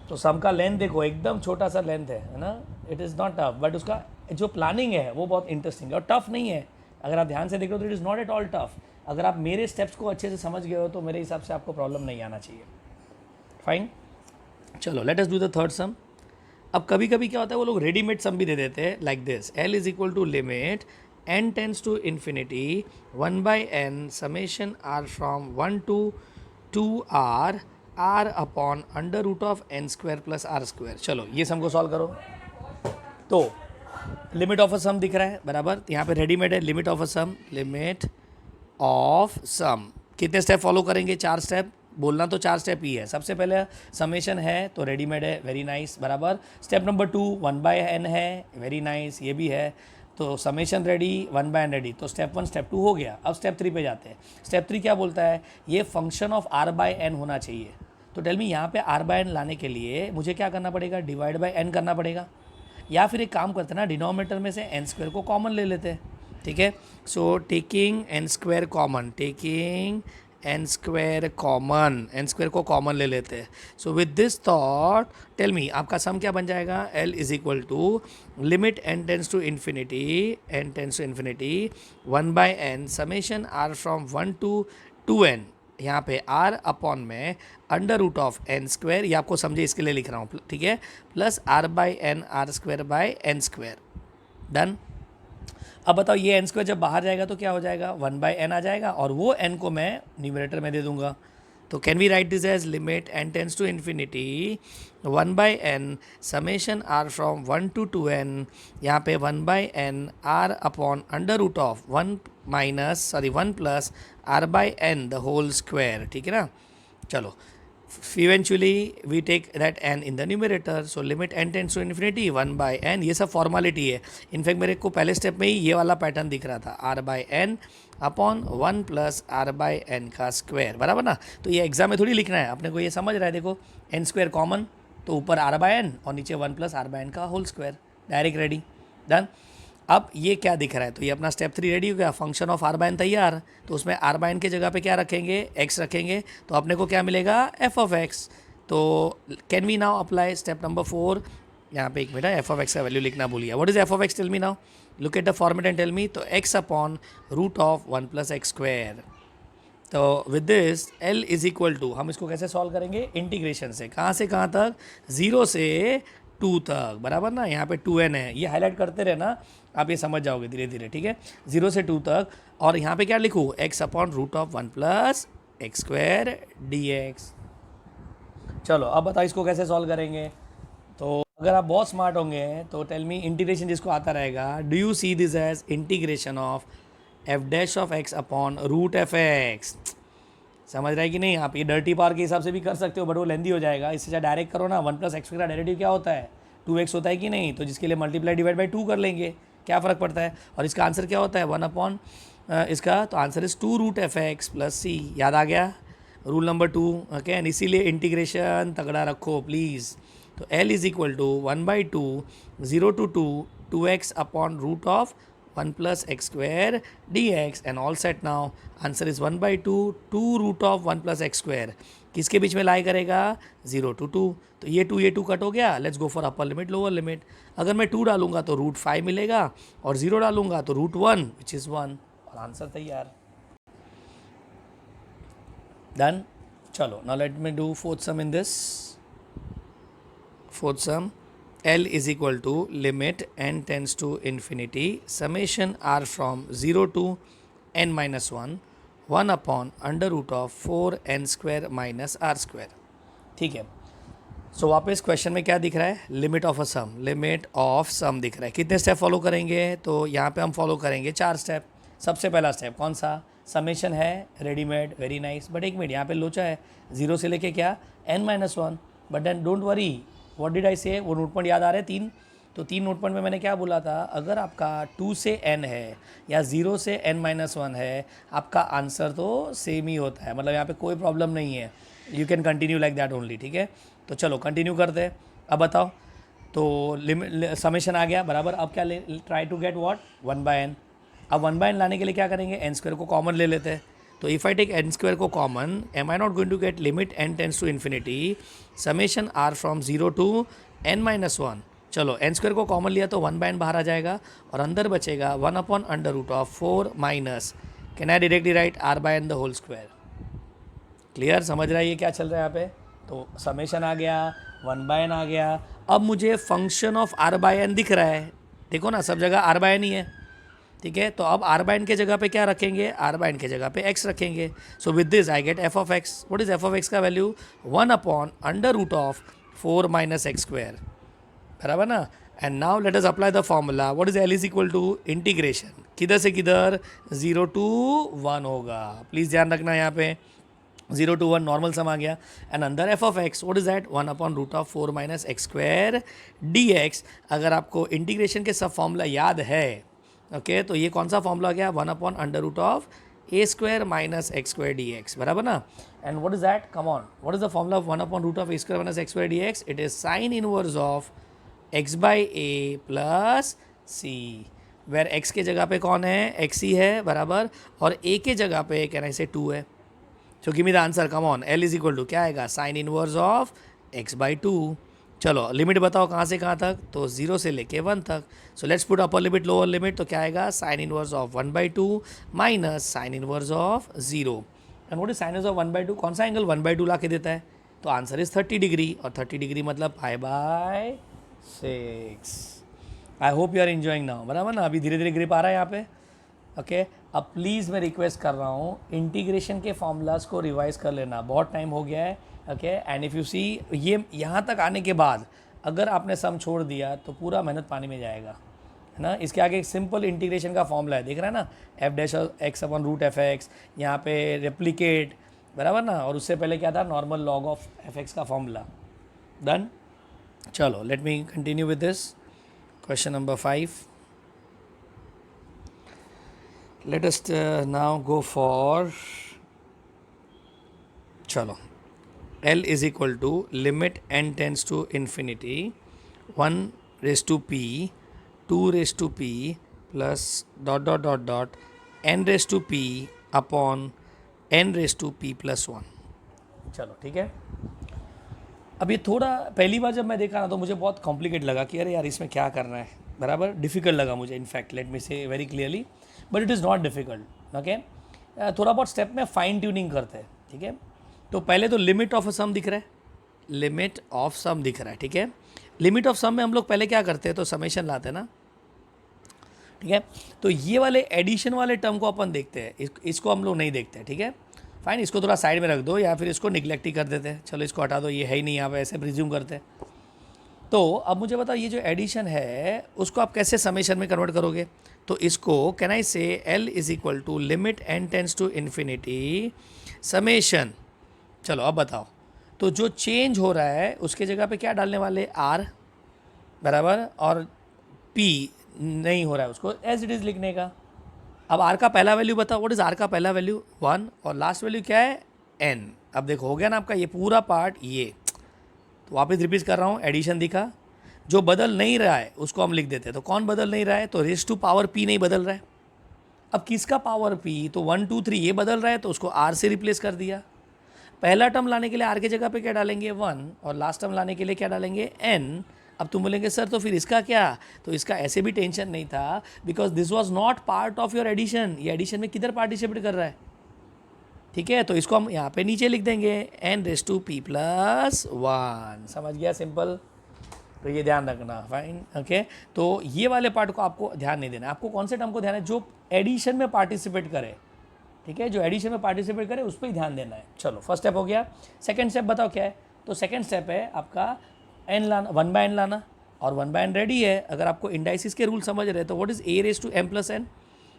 तो सम का लेंथ देखो, एकदम छोटा सा लेंथ है ना, it is not tough, but उसका जो प्लानिंग है वो बहुत इंटरेस्टिंग है और टफ नहीं है। अगर आप ध्यान से देख रहे हो तो it is not at all tough. अगर आप मेरे स्टेप्स को अच्छे से समझ गए हो तो मेरे हिसाब से आपको प्रॉब्लम नहीं आना चाहिए। फाइन, चलो let us do the third सम। अब कभी कभी क्या होता है, वो लोग रेडीमेड सम भी दे देते हैं like this, L is equal to limit n tends to infinity 1/n summation r from 1 to 2r r upon √(n² + r²। चलो ये सम को सॉल्व करो। तो लिमिट ऑफ अ सम दिख रहा है बराबर, यहाँ पे रेडीमेड है limit of a sum, limit of sum. कितने स्टेप फॉलो करेंगे, 4 स्टेप। बोलना तो 4 स्टेप ही है। सबसे पहले समेशन है तो रेडीमेड है, वेरी नाइस बराबर। स्टेप नंबर 2 1/n है, वेरी नाइस, ये भी है। तो समेशन रेडी, 1/n रेडी, तो स्टेप 1 स्टेप 2 हो गया। अब स्टेप 3 पे जाते हैं। स्टेप 3 क्या बोलता है, ये फंक्शन ऑफ r/n होना चाहिए। तो टेल मी यहाँ पे r/n लाने के लिए मुझे क्या करना पड़ेगा, डिवाइड बाय n करना पड़ेगा, या फिर एक काम करते हैं ना, डिनोमिनेटर में से n² को कॉमन ले लेते हैं। ठीक है, so taking n² common, taking n² common, n² को कॉमन ले लेते हैं। So with this thought tell me आपका सम क्या बन जाएगा, L is equal to limit n tends to infinity 1/n summation r from 1 to 2n, यहाँ पे r अपॉन में √(n²), ये आपको समझे इसके लिए लिख रहा हूँ, ठीक है, प्लस r/n r²/n²। डन। अब बताओ ये n² जब बाहर जाएगा तो क्या हो जाएगा, 1/n आ जाएगा, और वो n को मैं न्यूमरेटर में दे दूंगा। तो can we write this as limit n tends to infinity 1/n summation r from 1 to 2n, यहाँ पे 1/n r upon √(1 + r/n the whole square. ठीक है ना। चलो eventually we take that n in the numerator, so limit n tends to infinity 1/n, ये सब formality है. In fact मेरे को पहले स्टेप में ही ये वाला पैटर्न दिख रहा था, r/n अपॉन 1 प्लस r/n का स्क्वायर, बराबर ना. तो ये एग्जाम में थोड़ी लिखना है, अपने को ये समझ रहा है. देखो n स्क्वायर कॉमन, तो ऊपर r/n और नीचे 1 प्लस r/n का whole square, direct ready, done. अब ये क्या दिख रहा है, तो ये अपना स्टेप 3 रेडी हो गया. फंक्शन ऑफ r/n तैयार, तो उसमें r/n के जगह पे क्या रखेंगे, x रखेंगे, तो अपने को क्या मिलेगा, f ऑफ x. तो can we now apply step number 4. यहाँ पे एक मिनट, f ऑफ x का वैल्यू लिखना भूल गया. What is f of x, tell me now, look at the format and tell me. तो x upon root of 1 plus x square. तो with this L is equal to, हम इसको कैसे solve करेंगे, इंटीग्रेशन से. कहाँ से कहाँ तक, 0 से 2 तक, बराबर ना. यहाँ पे 2n है, ये हाईलाइट करते रहना, आप ये समझ जाओगे धीरे धीरे, ठीक है. 0 से 2 तक, और यहाँ पे क्या लिखूँ, x upon root of 1 plus x square dx. चलो अब बताओ इसको कैसे सॉल्व करेंगे. तो अगर आप बहुत स्मार्ट होंगे तो टेल मी, इंटीग्रेशन जिसको आता रहेगा, do you see this as integration of f dash of x upon root f x. समझ रहा है कि नहीं. आप ये डर्टी पावर के हिसाब से भी कर सकते हो, बट वो लेंदी हो जाएगा. इससे चाहे डायरेक्ट करो ना, 1 प्लस एक्स का डेरिवेटिव क्या होता है, 2x होता है कि नहीं. तो जिसके लिए मल्टीप्लाई डिवाइड बाई 2 कर लेंगे, क्या फ़र्क पड़ता है. और इसका आंसर क्या होता है, 1 अपॉन इसका, तो answer is 2 root f x plus c. याद आ गया रूल नंबर 2, ओके. एंड इसीलिए इंटीग्रेशन तगड़ा रखो प्लीज़. तो L is equal to 1/2 0 to 2 2x upon root of 1 plus x square dx, and all set now. Answer is 1/2 2 root of 1 plus x square. किसके बीच में लाई करेगा, 0 to 2. तो ये 2 कट हो गया. Let's go for upper limit lower limit. अगर मैं 2 डालूंगा तो रूट 5 मिलेगा, और 0 डालूंगा तो रूट 1 विच इज़ 1, और आंसर तैयार. डन. चलो now let me do fourth some in this. Fourth sum, L is equal to limit n tends to infinity summation r from 0 to n minus 1 1 upon under root of 4n square minus r square. ठीक है. सो वापस question में क्या दिख रहा है, limit of a sum, limit of sum दिख रहा है. कितने स्टेप फॉलो करेंगे, तो यहाँ पे हम फॉलो करेंगे 4 स्टेप. सबसे पहला स्टेप कौन सा, समेशन है, रेडीमेड, वेरी नाइस. बट एक मिनट, यहाँ पे लोचा है 0 से लेके क्या n-1. But then don't worry, what did I say, वो नोट पॉइंट याद आ रहे हैं 3. तो 3 नोट पॉइंट में मैंने क्या बोला था, अगर आपका 2 से n है या 0 से n-1 है, आपका आंसर तो सेम ही होता है. मतलब यहाँ पे कोई प्रॉब्लम नहीं है. You can continue like that only, ठीक है. तो चलो कंटिन्यू करते हैं. अब बताओ, तो लिमिट समेशन आ गया, बराबर. अब क्या try to get what, 1/n. अब 1/n लाने के लिए क्या करेंगे, n स्क्वायर को कॉमन ले लेते हैं. तो if I take n square को common, am I not going to get limit n tends to infinity summation r from 0 to n-1. चलो n स्क्वायर को कॉमन लिया तो 1/n बाहर आ जाएगा, और अंदर बचेगा 1 upon under root of 4 minus, can I directly write r/n the whole square. Clear, समझ रहा है ये क्या चल रहा है यहाँ पे. तो समेशन आ गया, 1/n आ गया. अब मुझे फंक्शन ऑफ r/n दिख रहा है, देखो ना सब जगह r/n ही है, ठीक है. तो अब r/n के जगह पे क्या रखेंगे, r/n के जगह पे x रखेंगे. So with this I get f of x. What is f of x का value, 1 upon under root of 4 minus x square, बराबर ना. And now let us apply the formula. What is L is equal to integration, किधर से किधर, 0 to 1 होगा. Please ध्यान रखना यहाँ पे 0 to 1 नॉर्मल सम आ गया. एंड अंदर f of x, what is that, 1 upon root of 4 minus x square dx. अगर आपको इंटीग्रेशन के सब फॉर्मूला याद है, ओके, तो ये कौन सा फॉर्मूला आ गया, 1 upon under root of a square minus x square dx, बराबर ना. And what is that, come on, what is the formula of 1 upon root of a square minus x square dx. It is sine inverse of x by a plus c, where x के जगह पे कौन है, x ही है, बराबर, और a के जगह पे कैन आई से 2 है. तो give me the answer, come on. L is equal to क्या आएगा, साइन इनवर्स ऑफ x/2. चलो लिमिट बताओ कहाँ से कहाँ तक, तो 0 से लेके 1 तक. So let's put upper limit lower limit. तो क्या आएगा, sign inverse of 1/2 minus sign inverse of 0. And what is sine inverse of 1/2, कौन सा एंगल 1/2 ला के देता है, तो आंसर इज 30 डिग्री, और 30 डिग्री मतलब π/6. I hope you are enjoying now, बराबर ना. अभी धीरे धीरे ग्रिप आ रहा है यहाँ पे, ओके. अब प्लीज़ मैं रिक्वेस्ट कर रहा हूँ, इंटीग्रेशन के फॉर्मूलाज को रिवाइज कर लेना, बहुत टाइम हो गया है, okay. And if you see, ये यहाँ तक आने के बाद अगर आपने सम छोड़ दिया तो पूरा मेहनत पानी में जाएगा, है ना. इसके आगे एक सिंपल इंटीग्रेशन का फॉर्मूला है, देख रहा है ना, f dash x upon root f x. यहाँ पे रेप्लिकेट, बराबर ना, और उससे पहले क्या था, normal log of F x का फॉर्मूला। डन। चलो let me continue with this question number 5. Let us now go for, चलो, L is equal to limit n tends to infinity 1 raised to p 2 raised to p plus dot dot dot dot n raised to p upon n raised to p plus 1. चलो ठीक है. अब ये थोड़ा पहली बार जब मैं देखा ना तो मुझे बहुत कॉम्प्लिकेट लगा कि अरे यार इसमें क्या करना है, बराबर डिफ़िकल्ट लगा मुझे. इनफैक्ट लेट मी से very clearly, but it is not difficult. Okay, थोड़ा बहुत स्टेप में फाइन ट्यूनिंग करते हैं. ठीक है, तो पहले तो लिमिट ऑफ अ सम दिख रहा है, लिमिट ऑफ सम दिख रहा है. ठीक है, लिमिट ऑफ सम में हम लोग पहले क्या करते हैं, तो समेशन लाते हैं ना. ठीक है, तो ये वाले एडिशन वाले टर्म को अपन देखते हैं, इसको हम लोग नहीं देखते हैं. ठीक है, फाइन, इसको थोड़ा साइड में रख दो या फिर इसको निगलेक्ट ही कर देते हैं. चलो इसको हटा दो, ये है ही नहीं यहाँ पे, ऐसे प्रिज्यूम करते हैं. तो अब मुझे बताओ ये जो एडिशन है उसको आप कैसे समेशन में कन्वर्ट करोगे. तो इसको can I say L is equal to limit n tends to infinity summation. चलो अब बताओ, तो जो चेंज हो रहा है उसके जगह पे क्या डालने वाले, आर, बराबर, और पी नहीं हो रहा है उसको एज इट इज़ लिखने का. अब आर का पहला वैल्यू बताओ, व्हाट इज़ आर का पहला वैल्यू 1 और लास्ट वैल्यू क्या है एन. अब देखो हो गया ना आपका ये पूरा पार्ट. ये तो वापस रिपीट कर रहा हूँ, एडिशन दिखा, जो बदल नहीं रहा है उसको हम लिख देते हैं. तो कौन बदल नहीं रहा है, तो रेज टू पावर पी नहीं बदल रहा है. अब किसका पावर पी, तो 1 2 3 ये बदल रहा है, तो उसको आर से रिप्लेस कर दिया. पहला टर्म लाने के लिए आर की जगह पे क्या डालेंगे 1 और लास्ट टर्म लाने के लिए क्या डालेंगे एन. अब तुम बोलेंगे सर तो फिर इसका क्या, तो इसका ऐसे भी टेंशन नहीं था, because this was not part of your addition. ये एडिशन में किधर पार्टिसिपेट कर रहा है. ठीक है, तो इसको हम यहाँ पे नीचे लिख देंगे n raise to p plus 1. समझ गया, सिंपल. तो ये ध्यान रखना, फाइन. ओके, तो ये वाले पार्ट को आपको ध्यान नहीं देना. आपको कौन से टर्म को ध्यान है, जो एडिशन में पार्टिसिपेट करे. ठीक है, जो एडिशन में पार्टिसिपेट करे उस पर ही ध्यान देना है. चलो फर्स्ट स्टेप हो गया. सेकंड स्टेप बताओ क्या है, तो सेकंड स्टेप है आपका एन लाना, 1/n लाना, और 1/n रेडी है. अगर आपको इंडाइसिस के रूल समझ रहे हैं तो what is a raise to m plus n,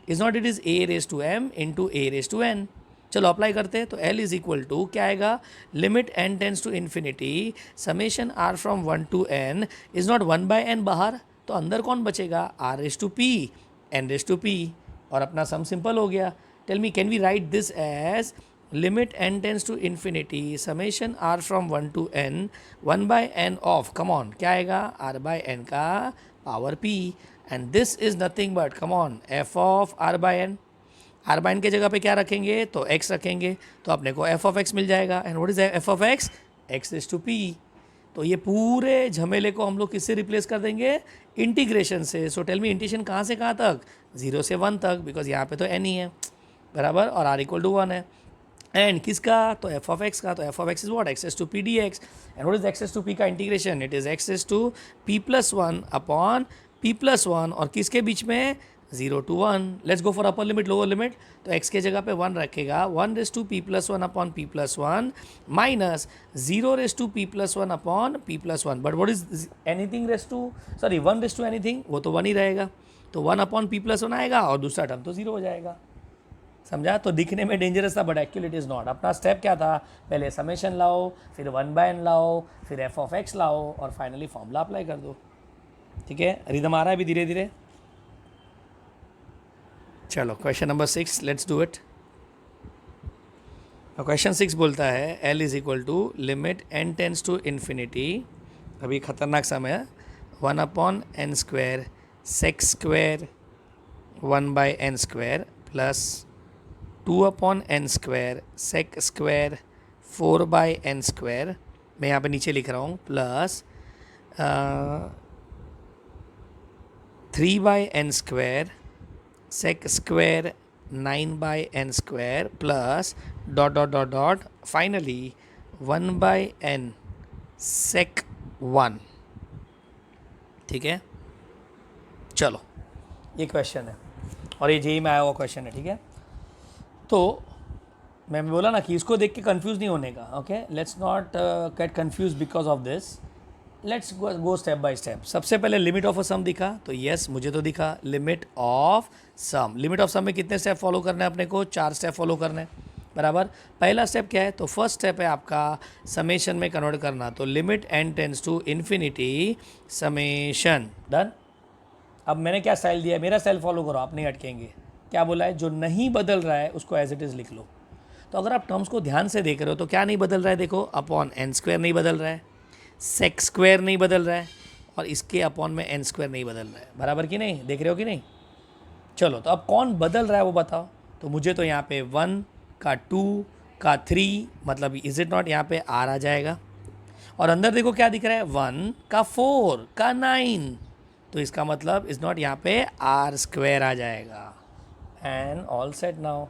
is not, it is a raise to m into a raise to n. चलो अप्लाई करते हैं. तो एल इज इक्वल टू क्या आएगा, limit n tends to infinity summation r from 1 to n is not 1/n बाहर, तो अंदर कौन बचेगा, r raise to p n raise to p, और अपना सम सिंपल हो गया. Tell me can we write this as limit n tends to infinity summation r from 1 to n 1/n of, come on, क्या आएगा, r/n का power p, and this is nothing but, come on, f of r/n. r/n के जगह पे क्या रखेंगे, तो x रखेंगे, तो अपने को f ऑफ x मिल जाएगा. And what is f of x, x raise to p. तो ये पूरे झमेले को हम लोग किससे रिप्लेस कर देंगे, इंटीग्रेशन से. सो टेल मी इंटीग्रेशन कहाँ से कहाँ तक, 0 से 1 तक, बिकॉज यहाँ पे तो n ही है, बराबर, और r इक्वल टू 1 है. एंड किसका, तो f ऑफ x का, तो f of x is what, x s to p d x. And what is x s to p का integration, it is x s to p plus 1 upon p plus 1, और किसके बीच में, 0 to 1. Let's go for upper limit lower limit. तो x के जगह पे 1 रखेगा, 1 raise to p plus 1 upon p plus 1 minus 0 raise to p plus 1 upon p plus 1. But what is anything raise to, sorry 1 raise to anything, वो तो 1 ही रहेगा. तो 1 upon p plus 1 आएगा और दूसरा टर्म तो 0 हो जाएगा. समझा, तो दिखने में डेंजरस था but actually it is not. अपना स्टेप क्या था, पहले समेशन लाओ, फिर 1/n लाओ, फिर f ऑफ x लाओ, और फाइनली फॉर्मूला अप्लाई कर दो. ठीक है, रिदम आ रहा है अभी धीरे धीरे. चलो question number 6, let's do it. Question 6 बोलता है L is equal to limit n tends to infinity, अभी खतरनाक समय है, 1/n square sec square 1/n square plus 2/n square sec square 4/n square, मैं यहाँ पे नीचे लिख रहा हूँ, plus 3/n square sec square 9/n square plus dot dot dot dot finally 1/n sec 1. ठीक है, चलो ये क्वेश्चन है और ये जेई में आया हुआ क्वेश्चन है. ठीक है, तो मैं बोला ना कि इसको देख के कंफ्यूज नहीं होने का. Okay, let's not get confuse because of this. Let's go step by step. सबसे पहले लिमिट ऑफ अ सम दिखा, तो यस मुझे तो दिखा limit of sum. Limit of sum में कितने स्टेप फॉलो करने हैं अपने को, 4 स्टेप फॉलो करने हैं. बराबर। पहला स्टेप क्या है, तो फर्स्ट स्टेप है आपका समेशन में कन्वर्ट करना, तो limit n tends to infinity summation, done. अब मैंने क्या स्टाइल दिया है, मेरा स्टाइल फॉलो करो, आप नहीं अटकेंगे। क्या बोला है, जो नहीं बदल रहा है उसको एज इट इज़ लिख लो। तो अगर आप टर्म्स को ध्यान से देख रहे हो तो क्या नहीं बदल रहा है, देखो अपॉन एन स्क्वायर नहीं बदल रहा है, सेक स्क्वायर नहीं बदल रहा है, और इसके अपॉन में एन स्क्वायर नहीं बदल रहा है, बराबर कि नहीं, देख रहे हो कि नहीं। चलो तो अब कौन बदल रहा है वो बताओ। तो मुझे तो यहाँ पे 1 का 2 का 3, मतलब इज इट नॉट, यहाँ पे आर आ जाएगा, और अंदर देखो क्या दिख रहा है, 1 का 4 का 9, तो इसका मतलब इज नॉट, यहाँ पे आर स्क्वायर आ जाएगा। एंड ऑल सेट नाउ,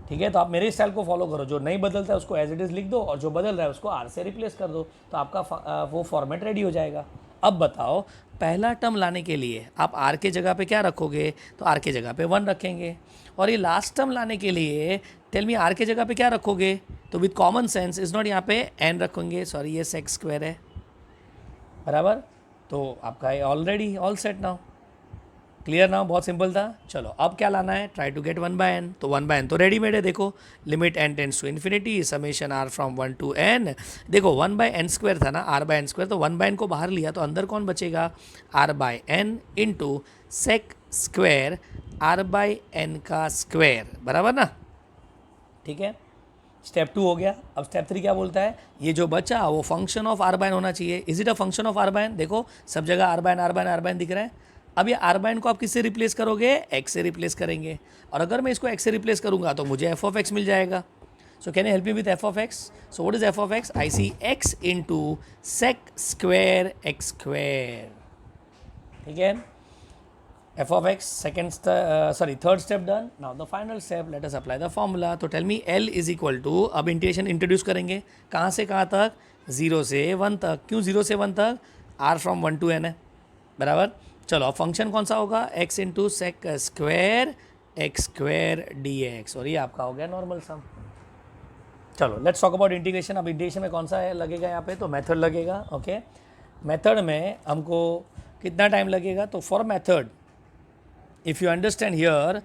ठीक है। तो आप मेरे स्टाइल को फॉलो करो, जो नहीं बदलता है उसको एज इट इज़ लिख दो, और जो बदल रहा है उसको आर से रिप्लेस कर दो, तो आपका वो फॉर्मेट रेडी हो जाएगा। अब बताओ, पहला टर्म लाने के लिए आप आर के जगह पे क्या रखोगे, तो आर के जगह पे 1 रखेंगे, और ये लास्ट टर्म लाने के लिए टेल मी आर के जगह पे क्या रखोगे, तो with common sense is not, यहाँ पे एन रखेंगे, सॉरी ये सेक्स स्क्वायर है, बराबर। तो आपका already all set now, clear now, बहुत सिंपल था। चलो अब क्या लाना है, ट्राई टू गेट 1/n, तो 1/n तो रेडीमेड है, देखो limit n tends to infinity summation r from 1 to n, देखो 1/n² था ना, r/n², तो 1/n को बाहर लिया तो अंदर कौन बचेगा, r/n into sec square r/n का स्क्वायर, बराबर ना, ठीक है। स्टेप 2 हो गया। अब स्टेप 3 क्या बोलता है, ये जो बचा वो फंक्शन ऑफ r/n होना चाहिए। Is it a function of r/n, देखो सब जगह r/n दिख रहा है। अब ये r/n को आप किससे रिप्लेस करोगे, x से रिप्लेस करेंगे, और अगर मैं इसको x से रिप्लेस करूंगा तो मुझे f ऑफ x मिल जाएगा। So can you help me with f of x, so what is f of x, I see x into sec square x square, ठीक है। f of x third step done. Now the final step, let us apply the formula. तो tell me l is equal to, अब integration introduce करेंगे, कहाँ से कहाँ तक, 0 से 1 तक। क्यों 0 से 1 तक, r फ्रॉम 1 टू n है, बराबर। चलो अब फंक्शन कौन सा होगा, x into sec square x square d x, और ये आपका हो गया नॉर्मल सम। चलो लेट्स टॉक अबाउट इंटीग्रेशन। अब इंटीग्रेशन में कौन सा है लगेगा, यहाँ पे तो मेथड लगेगा, ओके। मेथड में हमको कितना टाइम लगेगा, तो for method if you understand here,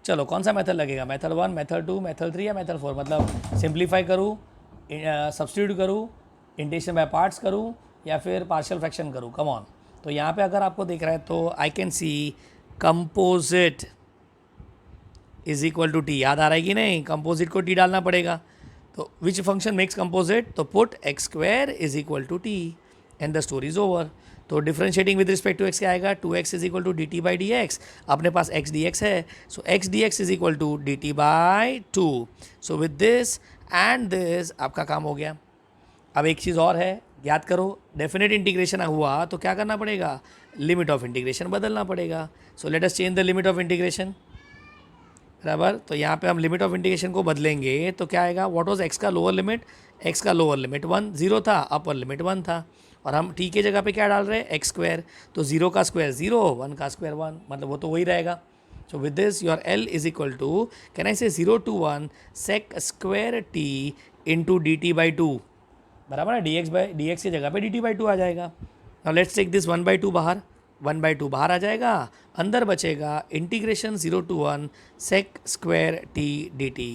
चलो कौन सा मेथड लगेगा, मेथड 1, मेथड 2, मेथड 3 या मेथड 4, मतलब सिंप्लीफाई करूँ, सब्स्टिट्यूट करूँ, इंटीग्रेशन बाय पार्ट्स करूँ, या फिर पार्शियल फ्रैक्शन करूँ, कम ऑन। तो यहाँ पे अगर आपको दिख रहा है तो I can see composite is equal to t, याद आ रहा है कि नहीं, कंपोजिट को टी डालना पड़ेगा। तो विच फंक्शन मेक्स कंपोजिट, तो put x square is equal to t and the story is over. तो differentiating with respect to x क्या आएगा, 2x is equal to d t by d x, अपने पास x dx है, so x dx is equal to d t by 2। So with this and this आपका काम हो गया। अब एक चीज़ और है, याद करो, डेफिनेट इंटीग्रेशन हुआ तो क्या करना पड़ेगा, लिमिट ऑफ इंटीग्रेशन बदलना पड़ेगा। सो let us change the limit of integration, बराबर। तो यहाँ पे हम लिमिट ऑफ इंटीग्रेशन को बदलेंगे तो क्या आएगा, व्हाट वाज एक्स का लोअर लिमिट, एक्स का लोअर लिमिट 1 0 था, अपर लिमिट 1 था, और हम टी के जगह पे क्या डाल रहे हैं, एक्स स्क्वायर, तो 0 का स्क्वायर 0, 1 का स्क्वायर 1, मतलब वो तो वही रहेगा। So with this your L is equal to, can I say 0 to 1 sec square t into d t by 2, बराबर है, डी एक्स की जगह पे डी टी बाई 2 आ जाएगा। नाउ लेट्स टेक दिस 1/2 बाहर, 1/2 बाहर आ जाएगा, अंदर बचेगा integration 0 to 1 sec square t d t.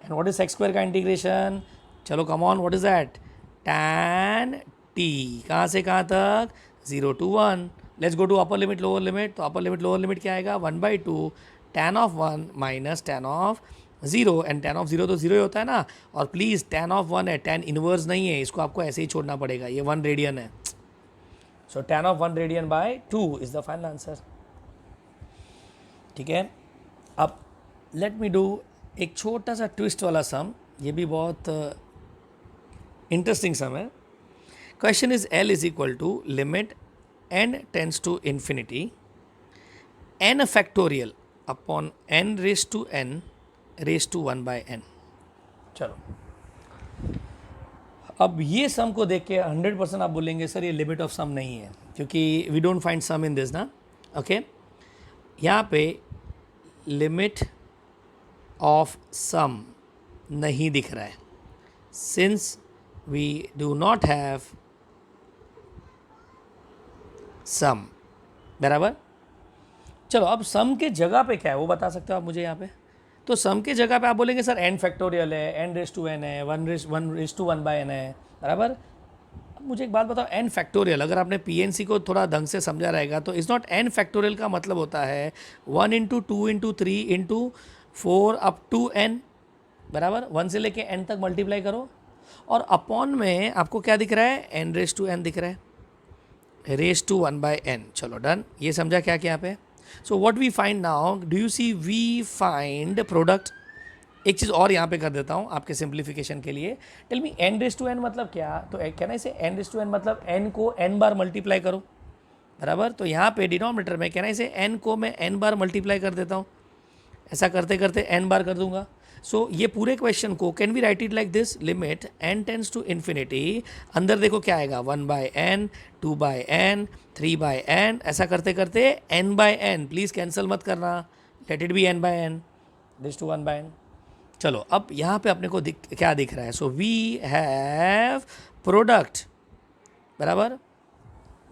And what is sec square का इंटीग्रेशन, चलो come on, what is that, tan t, कहाँ से कहाँ तक, 0 to 1। Let's go to upper limit lower limit, तो अपर लिमिट लोअर लिमिट क्या आएगा, 1/2 tan of 1 minus tan of 0, and tan of 0 तो 0 ही होता है ना, और प्लीज़ टैन ऑफ 1 है, टैन इनवर्स नहीं है, इसको आपको ऐसे ही छोड़ना पड़ेगा, ये 1 रेडियन है। So tan of 1 radian by 2 is the final answer, ठीक है। अब लेट मी डू एक छोटा सा ट्विस्ट वाला सम, ये भी बहुत इंटरेस्टिंग सम है। Question is L is equal to limit n tends to infinity n factorial upon n raise to n raise to 1/n। चलो अब ये सम को देख के 100% आप बोलेंगे सर ये लिमिट ऑफ सम नहीं है, क्योंकि we don't find sum in this ना, ओके। यहाँ पे लिमिट ऑफ सम नहीं दिख रहा है, since we do not have sum, बराबर। चलो अब सम के जगह पे क्या है वो बता सकते हो आप मुझे यहाँ पे, तो सम के जगह पे आप बोलेंगे सर n फैक्टोरियल है, n रेस टू n है, 1 है, बराबर। अब मुझे एक बात बताओ, n फैक्टोरियल अगर आपने पीएनसी को थोड़ा ढंग से समझा रहेगा तो इज़ नॉट n फैक्टोरियल का मतलब होता है 1 into 2 into 3 into 4 up to n, बराबर। 1 से लेके n तक मल्टीप्लाई करो और अपॉन में आपको क्या दिख रहा है, n रेस टू n दिख रहा है, रेस टू 1/n। चलो डन, ये समझा क्या क्या पे। So what we find now, do you see, we find product. एक चीज़ और यहाँ पे कर देता हूँ आपके सिंप्लीफिकेशन के लिए। Tell me n raise to n मतलब क्या, तो कहना इसे n रेस टू n मतलब n को n बार मल्टीप्लाई करो, बराबर। तो यहाँ पे डिनोमिनेटर में कहना इसे n को मैं n बार मल्टीप्लाई कर देता हूँ, ऐसा करते करते n बार कर दूंगा। सो ये पूरे क्वेश्चन को can we write it like this, limit n tends to infinity, अंदर देखो क्या आएगा 1/n, 2/n, 3/n, ऐसा करते करते n/n, प्लीज़ कैंसिल मत करना, let it be n/n, this to 1/n। चलो अब यहाँ पे अपने को क्या दिख रहा है, सो वी हैव प्रोडक्ट, बराबर।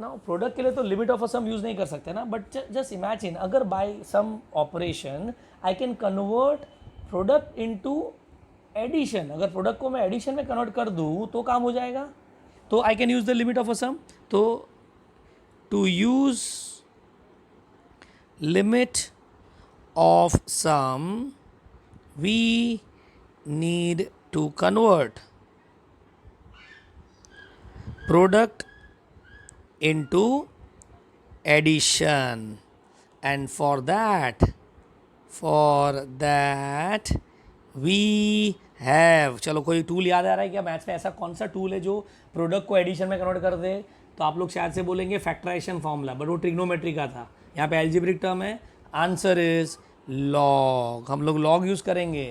नाउ प्रोडक्ट के लिए तो limit of a sum use नहीं कर सकते ना, बट जस्ट इमेजिन अगर by sum operation I can convert product into addition, अगर प्रोडक्ट को मैं एडिशन में कन्वर्ट कर दूँ तो काम हो जाएगा, तो I can use the limit of a sum. तो to use limit of sum we need to convert product into addition, and for that we have, चलो कोई टूल याद आ रहा है क्या मैथ्स में, ऐसा कौन सा टूल है जो प्रोडक्ट को एडिशन में कन्वर्ट कर दे, तो आप लोग शायद से बोलेंगे फैक्टराइजेशन फॉर्मूला, बट वो ट्रिग्नोमेट्री का था, यहाँ पे एल्जेब्रिक टर्म है, आंसर इज लॉग, हम लोग लॉग यूज़ करेंगे।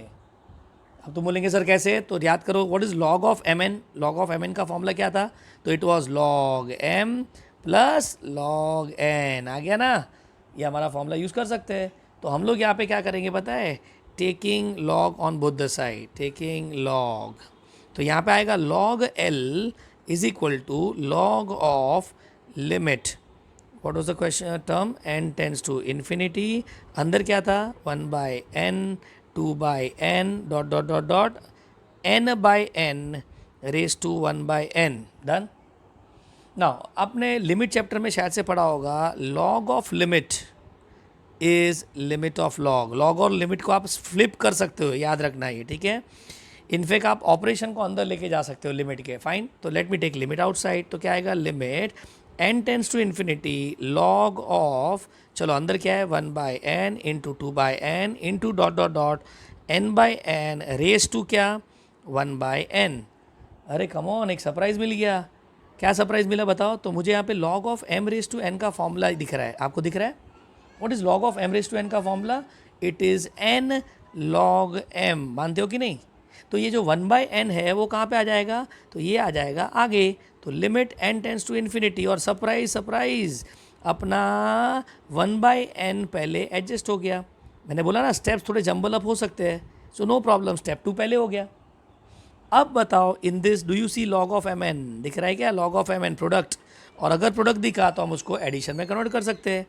अब तुम बोलेंगे सर कैसे, तो याद करो what is log of M N, log of M N का फॉर्मूला क्या था, तो it was log M plus log N, आ गया ना, ये हमारा फॉर्मूला यूज़ कर सकते हैं। तो हम लोग यहाँ पे क्या करेंगे पता है, taking log on both the side, taking log, तो यहाँ पे आएगा log L is equal to log of limit, what was the question term, n tends to infinity, अंदर क्या था 1/n, 2/n, dot dot dot dot, n/n raised to 1/n, done. Now आपने limit chapter में शायद से पढ़ा होगा, log of limit is limit of log, log और लिमिट को आप फ्लिप कर सकते हो, याद रखना ये, ठीक है। इनफैक्ट आप ऑपरेशन को अंदर लेके जा सकते हो लिमिट के, फाइन। तो let me take limit outside, तो क्या आएगा, limit n tends to infinity log of, चलो अंदर क्या है 1/n into 2/n into dot dot dot n/n raise to क्या 1/n। अरे कमॉन, एक सरप्राइज मिल गया, क्या सरप्राइज मिला बताओ, तो मुझे यहाँ पे log of m raise to n का फॉर्मूला दिख रहा है, आपको दिख रहा है, what is log of m raise to n का formula, it is n log m, मानते हो कि नहीं। तो ये जो 1/n है वो कहाँ पे आ जाएगा, तो ये आ जाएगा आगे, तो limit n tends to infinity, और सरप्राइज सरप्राइज अपना 1/n पहले एडजस्ट हो गया, मैंने बोला ना स्टेप्स थोड़े जंबल अप हो सकते हैं, सो नो प्रॉब्लम, स्टेप 2 पहले हो गया। अब बताओ in this do you see log of M n, दिख रहा है क्या, log of M n product, और अगर प्रोडक्ट दिखा तो हम उसको एडिशन में कन्वर्ट कर सकते हैं।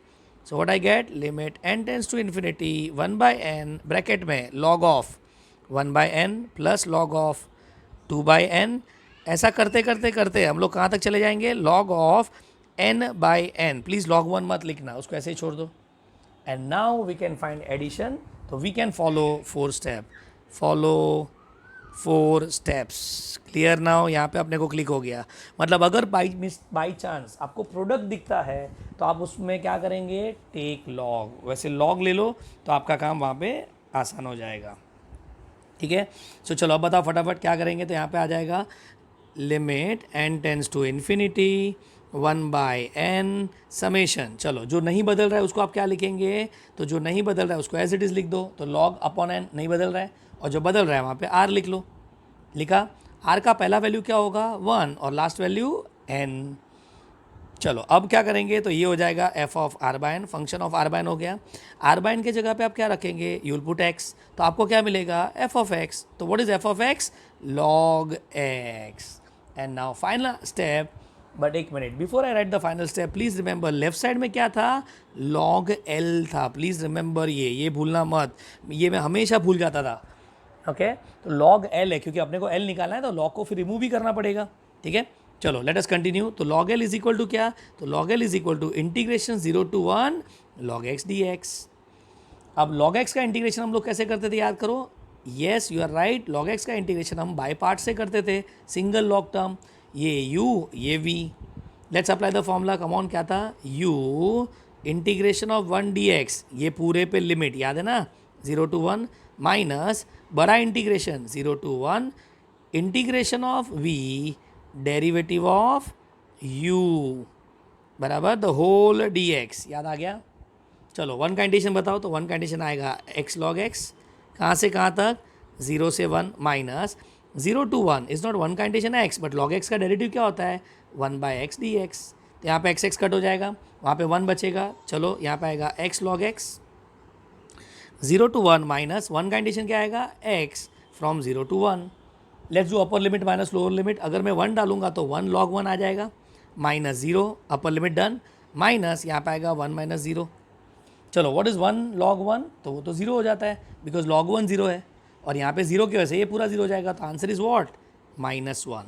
So what I get, limit n tends to infinity 1/n bracket में log of 1/n plus log of 2/n, ऐसा करते करते करते हम लोग कहाँ तक चले जाएंगे, log of n/n, please log 1 मत लिखना, उसको ऐसे ही छोड़ दो। And now we can find addition, तो we can follow 4 step, follow 4 steps, clear now, यहाँ पे अपने को क्लिक हो गया। मतलब अगर बाई चांस आपको प्रोडक्ट दिखता है तो आप उसमें क्या करेंगे, टेक लॉग, वैसे लॉग ले लो तो आपका काम वहाँ पे आसान हो जाएगा, ठीक है। सो चलो अब बताओ फटाफट क्या करेंगे, तो यहाँ पे आ जाएगा limit n tends to infinity 1/n summation, चलो जो नहीं बदल रहा है उसको आप क्या लिखेंगे, तो जो नहीं बदल रहा है उसको एज इट इज़ लिख दो, तो log अपॉन n नहीं बदल रहा है, और जो बदल रहा है वहाँ पे r लिख लो, लिखा, r का पहला वैल्यू क्या होगा 1 और लास्ट वैल्यू n। चलो अब क्या करेंगे, तो ये हो जाएगा f of r/n, function of r/n हो गया, r/n के जगह पे आप क्या रखेंगे, यूल पुट x, तो आपको क्या मिलेगा f ऑफ x, तो what is f of x, log x। And now final step, but एक minute, before I write the final step please remember left side में क्या था, लॉग एल था, प्लीज़ रिमेंबर ये भूलना मत, ये मैं हमेशा भूल जाता था। ओके तो लॉग एल है, क्योंकि अपने को एल निकालना है तो लॉग को फिर रिमूव भी करना पड़ेगा, ठीक है। चलो लेट अस कंटिन्यू। तो log L is equal to क्या, तो log L is equal to integration 0 to 1 log x d x. अब लॉग एक्स का इंटीग्रेशन हम लोग कैसे करते थे, याद करो। Yes you are right, log x का इंटीग्रेशन हम बाय पार्ट से करते थे, सिंगल लॉग टर्म, ये यू ये v. Let's apply the formula, come on, क्या था, you integration of 1 D x, ये पूरे पे लिमिट याद है ना 0 to 1, माइनस बड़ा integration 0 to 1 integration of v derivative of u बराबर द होल डी एक्स, याद आ गया। चलो वन कंडीशन बताओ, तो वन कंडीशन आएगा एक्स लॉग एक्स, कहाँ से कहाँ तक, 0 से 1 minus 0 to 1 is not one condition है एक्स, बट लॉग एक्स का डेरिवेटिव क्या होता है 1 by x dx। तो यहाँ पे एक्स एक्स कट हो जाएगा, वहाँ पे 1 बचेगा। चलो यहाँ पे आएगा x log x 0 to 1 minus one condition क्या आएगा x from 0 to 1। Let's do upper limit minus lower limit, अगर मैं 1 डालूंगा तो 1 log 1 आ जाएगा, minus 0 upper limit done, minus यहाँ पे आएगा 1 minus 0। चलो व्हाट इज़ 1 log 1, तो वो तो 0 हो जाता है बिकॉज log 1 0 है, और यहाँ पे 0 की वजह से ये पूरा 0 हो जाएगा, तो आंसर इज़ व्हाट -1।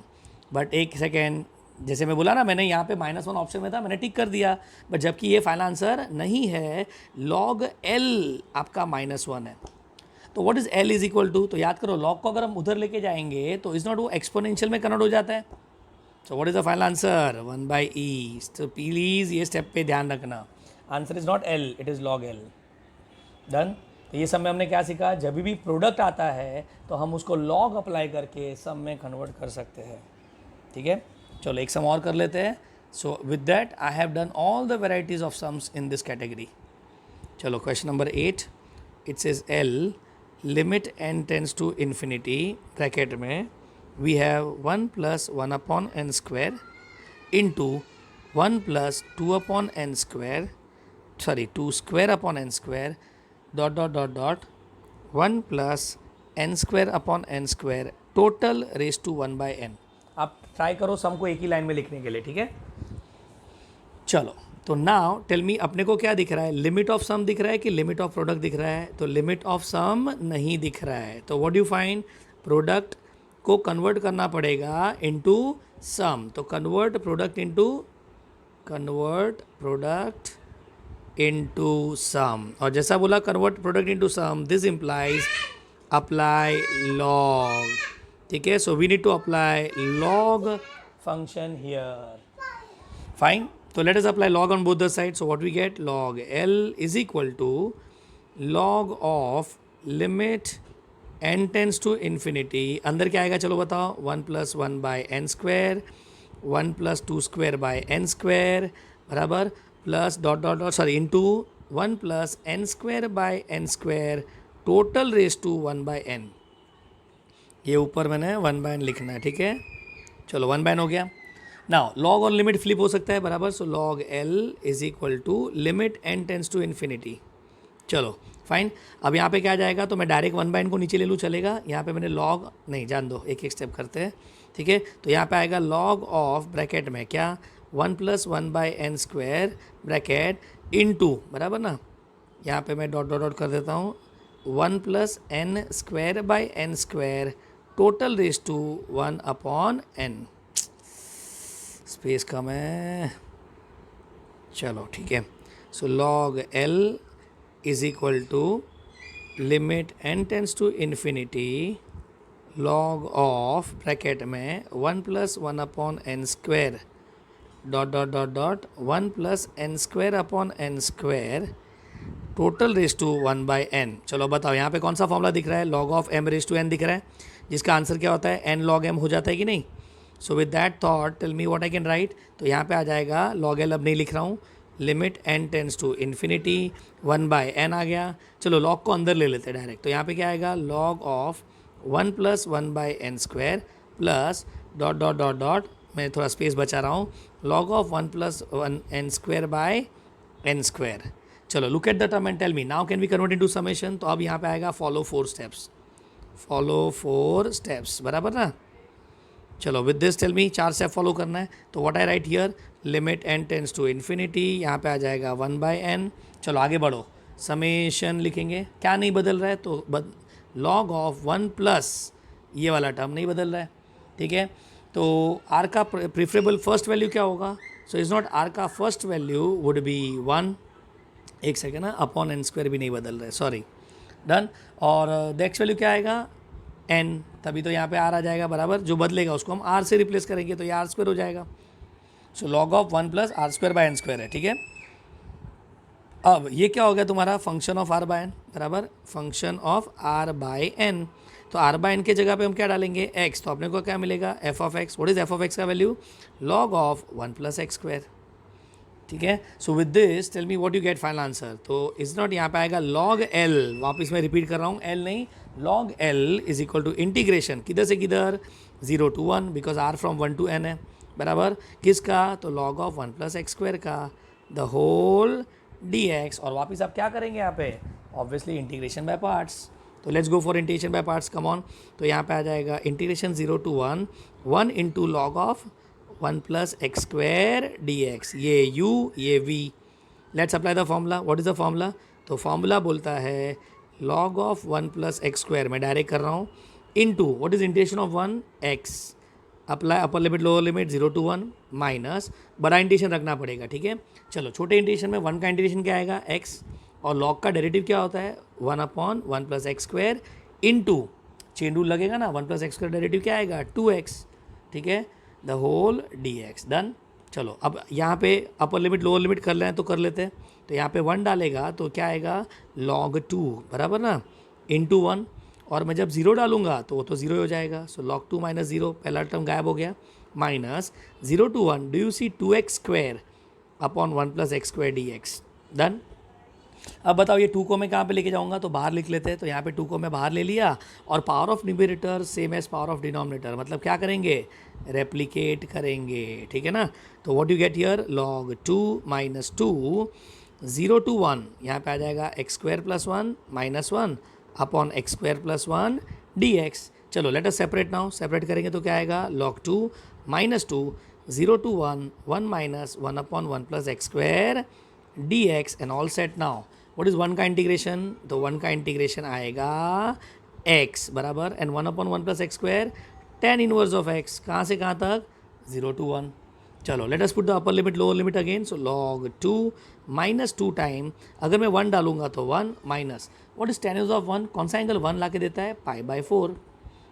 बट एक सेकेंड, जैसे मैं बोला ना, मैंने यहाँ पे -1 ऑप्शन में था, मैंने टिक कर दिया, बट जबकि ये फाइनल आंसर नहीं है, log L आपका -1 है। तो what is L is equal to, तो याद करो लॉग को अगर हम उधर लेके जाएंगे तो इज़ नॉट वो एक्सपोनेंशियल में कन्वर्ट हो जाता है। So what is the final answer 1/e। तो प्लीज़ ये स्टेप पे ध्यान रखना, answer is not L, it is log L। Done. तो ये सब में हमने क्या सीखा, जब भी प्रोडक्ट आता है तो हम उसको लॉग अप्लाई करके सम में कन्वर्ट कर सकते हैं, ठीक है। चलो एक सम और कर लेते हैं। So with that I have done all the varieties of sums in this category. चलो question number 8, it says L limit n tends to infinity, bracket में we have 1 + 1 upon n square into 1 + 2 upon n square, sorry 2 square upon n square dot dot dot dot 1 + n square upon n square total raise to 1/n। आप try करो सम को एक ही line में लिखने के लिए, ठीक है। चलो तो नाउ टेल मी, अपने को क्या दिख रहा है, लिमिट ऑफ सम दिख रहा है कि लिमिट ऑफ प्रोडक्ट दिख रहा है, तो लिमिट ऑफ सम नहीं दिख रहा है, तो what do you find, product को कन्वर्ट करना पड़ेगा इनटू सम, तो कन्वर्ट प्रोडक्ट इनटू सम, और जैसा बोला convert product into sum, this implies apply log, ठीक है। So we need to apply log function here, fine. So let us apply log on both the sides. So what we get, log L is equal to log of limit n tends to infinity, अंदर क्या आएगा चलो बताओ, 1 + 1/n square 1 + 2 square by n square बराबर plus dot dot dot sorry into 1 + n square by n square total raise to 1/n। ये ऊपर मैंने 1/n लिखना है, ठीक है। चलो 1/n हो गया। नाउ लॉग और लिमिट फ्लिप हो सकता है बराबर, so log L is equal to limit n tends to infinity. चलो फाइन, अब यहाँ पे क्या आ जाएगा, तो मैं डायरेक्ट 1/n को नीचे ले लूँ, चलेगा। यहाँ पे मैंने लॉग नहीं, जान दो, एक एक स्टेप करते हैं, ठीक है। तो यहाँ पे आएगा लॉग ऑफ ब्रैकेट में क्या 1 + 1/n स्क्वायर ब्रैकेट इनटू बराबर ना, यहाँ पे मैं डॉट डॉट डॉट कर देता हूँ 1 + n square by n square total raise to 1/n। Space कम है, चलो ठीक है। So log L is equal to limit n tends to infinity log of bracket में 1 + 1/n square dot dot dot dot 1 + n square upon n square total raise to 1/n। चलो बताओ यहाँ पे कौन सा फॉर्मूला दिख रहा है, log of m raise to n दिख रहा है, जिसका आंसर क्या होता है n log m हो जाता है कि नहीं। So with that thought tell me what I can write, तो यहाँ पे आ जाएगा log L, अब नहीं लिख रहा हूँ, limit n tends to infinity 1/n आ गया। चलो लॉग को अंदर ले लेते हैं डायरेक्ट, तो यहाँ पे क्या आएगा log of 1 + 1/n square plus dot dot dot dot, मैं थोड़ा स्पेस बचा रहा हूँ, log of 1 + 1n square by n square. चलो look at the term and tell me now can we convert into summation, तो अब यहाँ पे आएगा फॉलो 4 स्टेप्स, बराबर ना। चलो with this tell me 4 step follow करना है. तो what I write here, limit n tends to infinity, यहाँ पे आ जाएगा 1/n. चलो आगे बढ़ो, समेशन लिखेंगे. क्या नहीं बदल रहा है, तो लॉग ऑफ 1 प्लस ये वाला टर्म नहीं बदल रहा है. ठीक है, तो r का प्रिफरेबल फर्स्ट वैल्यू क्या होगा. सो इज़ नॉट r का फर्स्ट वैल्यू वुड बी 1. एक सेकेंड ना, अपॉन n स्क्वायर भी नहीं बदल रहा है, सॉरी. डन. और नेक्स्ट वैल्यू क्या आएगा, n. तभी तो यहाँ पे r आ जाएगा बराबर. जो बदलेगा उसको हम r से रिप्लेस करेंगे तो ये r स्क्वायर हो जाएगा. So log of 1 plus r square by n square है. ठीक है, अब ये क्या हो गया तुम्हारा, function of r by n बराबर function of r by n. तो r बाय n के जगह पे हम क्या डालेंगे, x. तो अपने को क्या मिलेगा, f of x. What is f of x का value, log of 1 plus x square. ठीक है, so with this tell me what you get final answer. तो इज नॉट, यहाँ पे आएगा लॉग l. वापस मैं रिपीट कर रहा हूँ, l नहीं, log l is equal to integration किधर से किधर, 0 to 1, because r from 1 to n है बराबर. किसका, तो log of 1 plus x square का, द होल dx. और वापस आप क्या करेंगे यहाँ पे, ऑब्वियसली इंटीग्रेशन बाय पार्ट्स. तो let's go for integration by parts, come on. तो यहाँ पे आ जाएगा integration 0 to 1 into log of 1 plus x square dx. ये u, ये v. Let's apply the formula. What is the formula, तो formula बोलता है log of 1 plus x square, मैं डायरेक्ट कर रहा हूँ, into what is integration of 1 x. Apply upper limit lower limit 0 to 1 minus बड़ा इंटीग्रेशन रखना पड़ेगा. ठीक है, चलो छोटे इंटीग्रेशन में 1 का इंटीग्रेशन क्या आएगा, x. और लॉग का डेरिवेटिव क्या होता है, 1/1 plus x square into chain rule लगेगा ना, 1 प्लस एक्स स्क्वायर डेरिवेटिव क्या आएगा, 2x. ठीक है, द होल dx. डन. चलो अब यहाँ पे अपर लिमिट लोअर लिमिट कर लें तो कर लेते हैं. तो यहाँ पे 1 डालेगा तो क्या आएगा, log 2 बराबर ना, इंटू 1. और मैं जब 0 डालूंगा तो वो तो 0 हो जाएगा. सो log 2 माइनस 0, पहला टर्म गायब हो गया, minus 0 to 1. Do you see 2x square upon 1 plus x square dx. Done. अब बताओ ये 2 को मैं कहाँ पे लेके जाऊँगा, तो बाहर लिख लेते हैं. तो यहाँ पे 2 को मैं बाहर ले लिया, और power of numerator same as power of denominator, मतलब क्या करेंगे, रेप्लिकेट करेंगे. ठीक है ना. तो what you get here, log 2 minus 2 0 to 1, यहाँ पे आ जाएगा x square plus 1 minus 1 upon x square plus 1 dx. चलो let us separate now. Separate करेंगे तो क्या आएगा, log 2 minus 2 0 to 1 minus 1 upon 1 plus x square dx. And all set now. What is 1 का इंटीग्रेशन, तो 1 का इंटीग्रेशन आएगा x बराबर, and 1/1 plus x square tan inverse of x. कहाँ से कहाँ तक, 0 to 1. चलो let us put the upper limit lower limit again. So log 2 minus 2 time, अगर मैं 1 डालूंगा तो 1 minus what is tan inverse of 1, कौन सा एंगल 1 ला के देता है, π/4.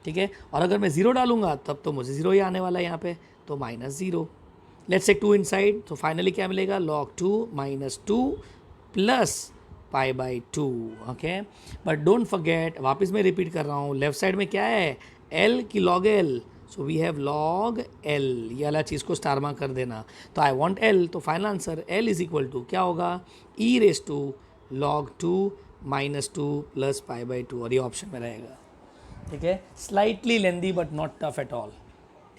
ठीक है, और अगर मैं 0 डालूंगा तब तो मुझे 0 ही आने वाला है यहाँ पे, तो -0. Let's take 2 inside. तो फाइनली क्या मिलेगा, log 2 minus 2 plus π/2. Okay, but don't forget, वापस मैं रिपीट कर रहा हूँ, लेफ्ट साइड में क्या है, l की log l. So we have log l, ये वाला चीज़ को स्टार मार्क कर देना. तो आई वांट l, तो final answer l is equal to क्या होगा, e⁻² log 2 माइनस 2 प्लस π/2, और ये ऑप्शन में रहेगा. ठीक है, slightly lengthy but not tough at all.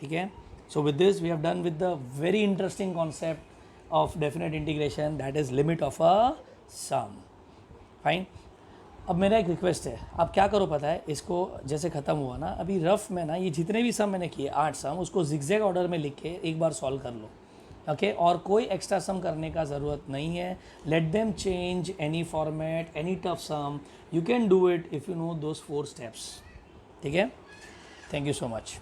ठीक है, so with this we have done with the very interesting concept of definite integration, that is limit of a sum. Fine. अब मेरा एक रिक्वेस्ट है, आप क्या करो पता है, इसको जैसे ख़त्म हुआ ना, अभी रफ में ना ये जितने भी सम मैंने किए 8 सम, उसको जिगजैग ऑर्डर में लिख के एक बार सॉल्व कर लो. ओके, और कोई एक्स्ट्रा सम करने का ज़रूरत नहीं है. Let them change any format, any tough sum, you can do it if you know those 4 steps. ठीक है, थैंक यू सो मच.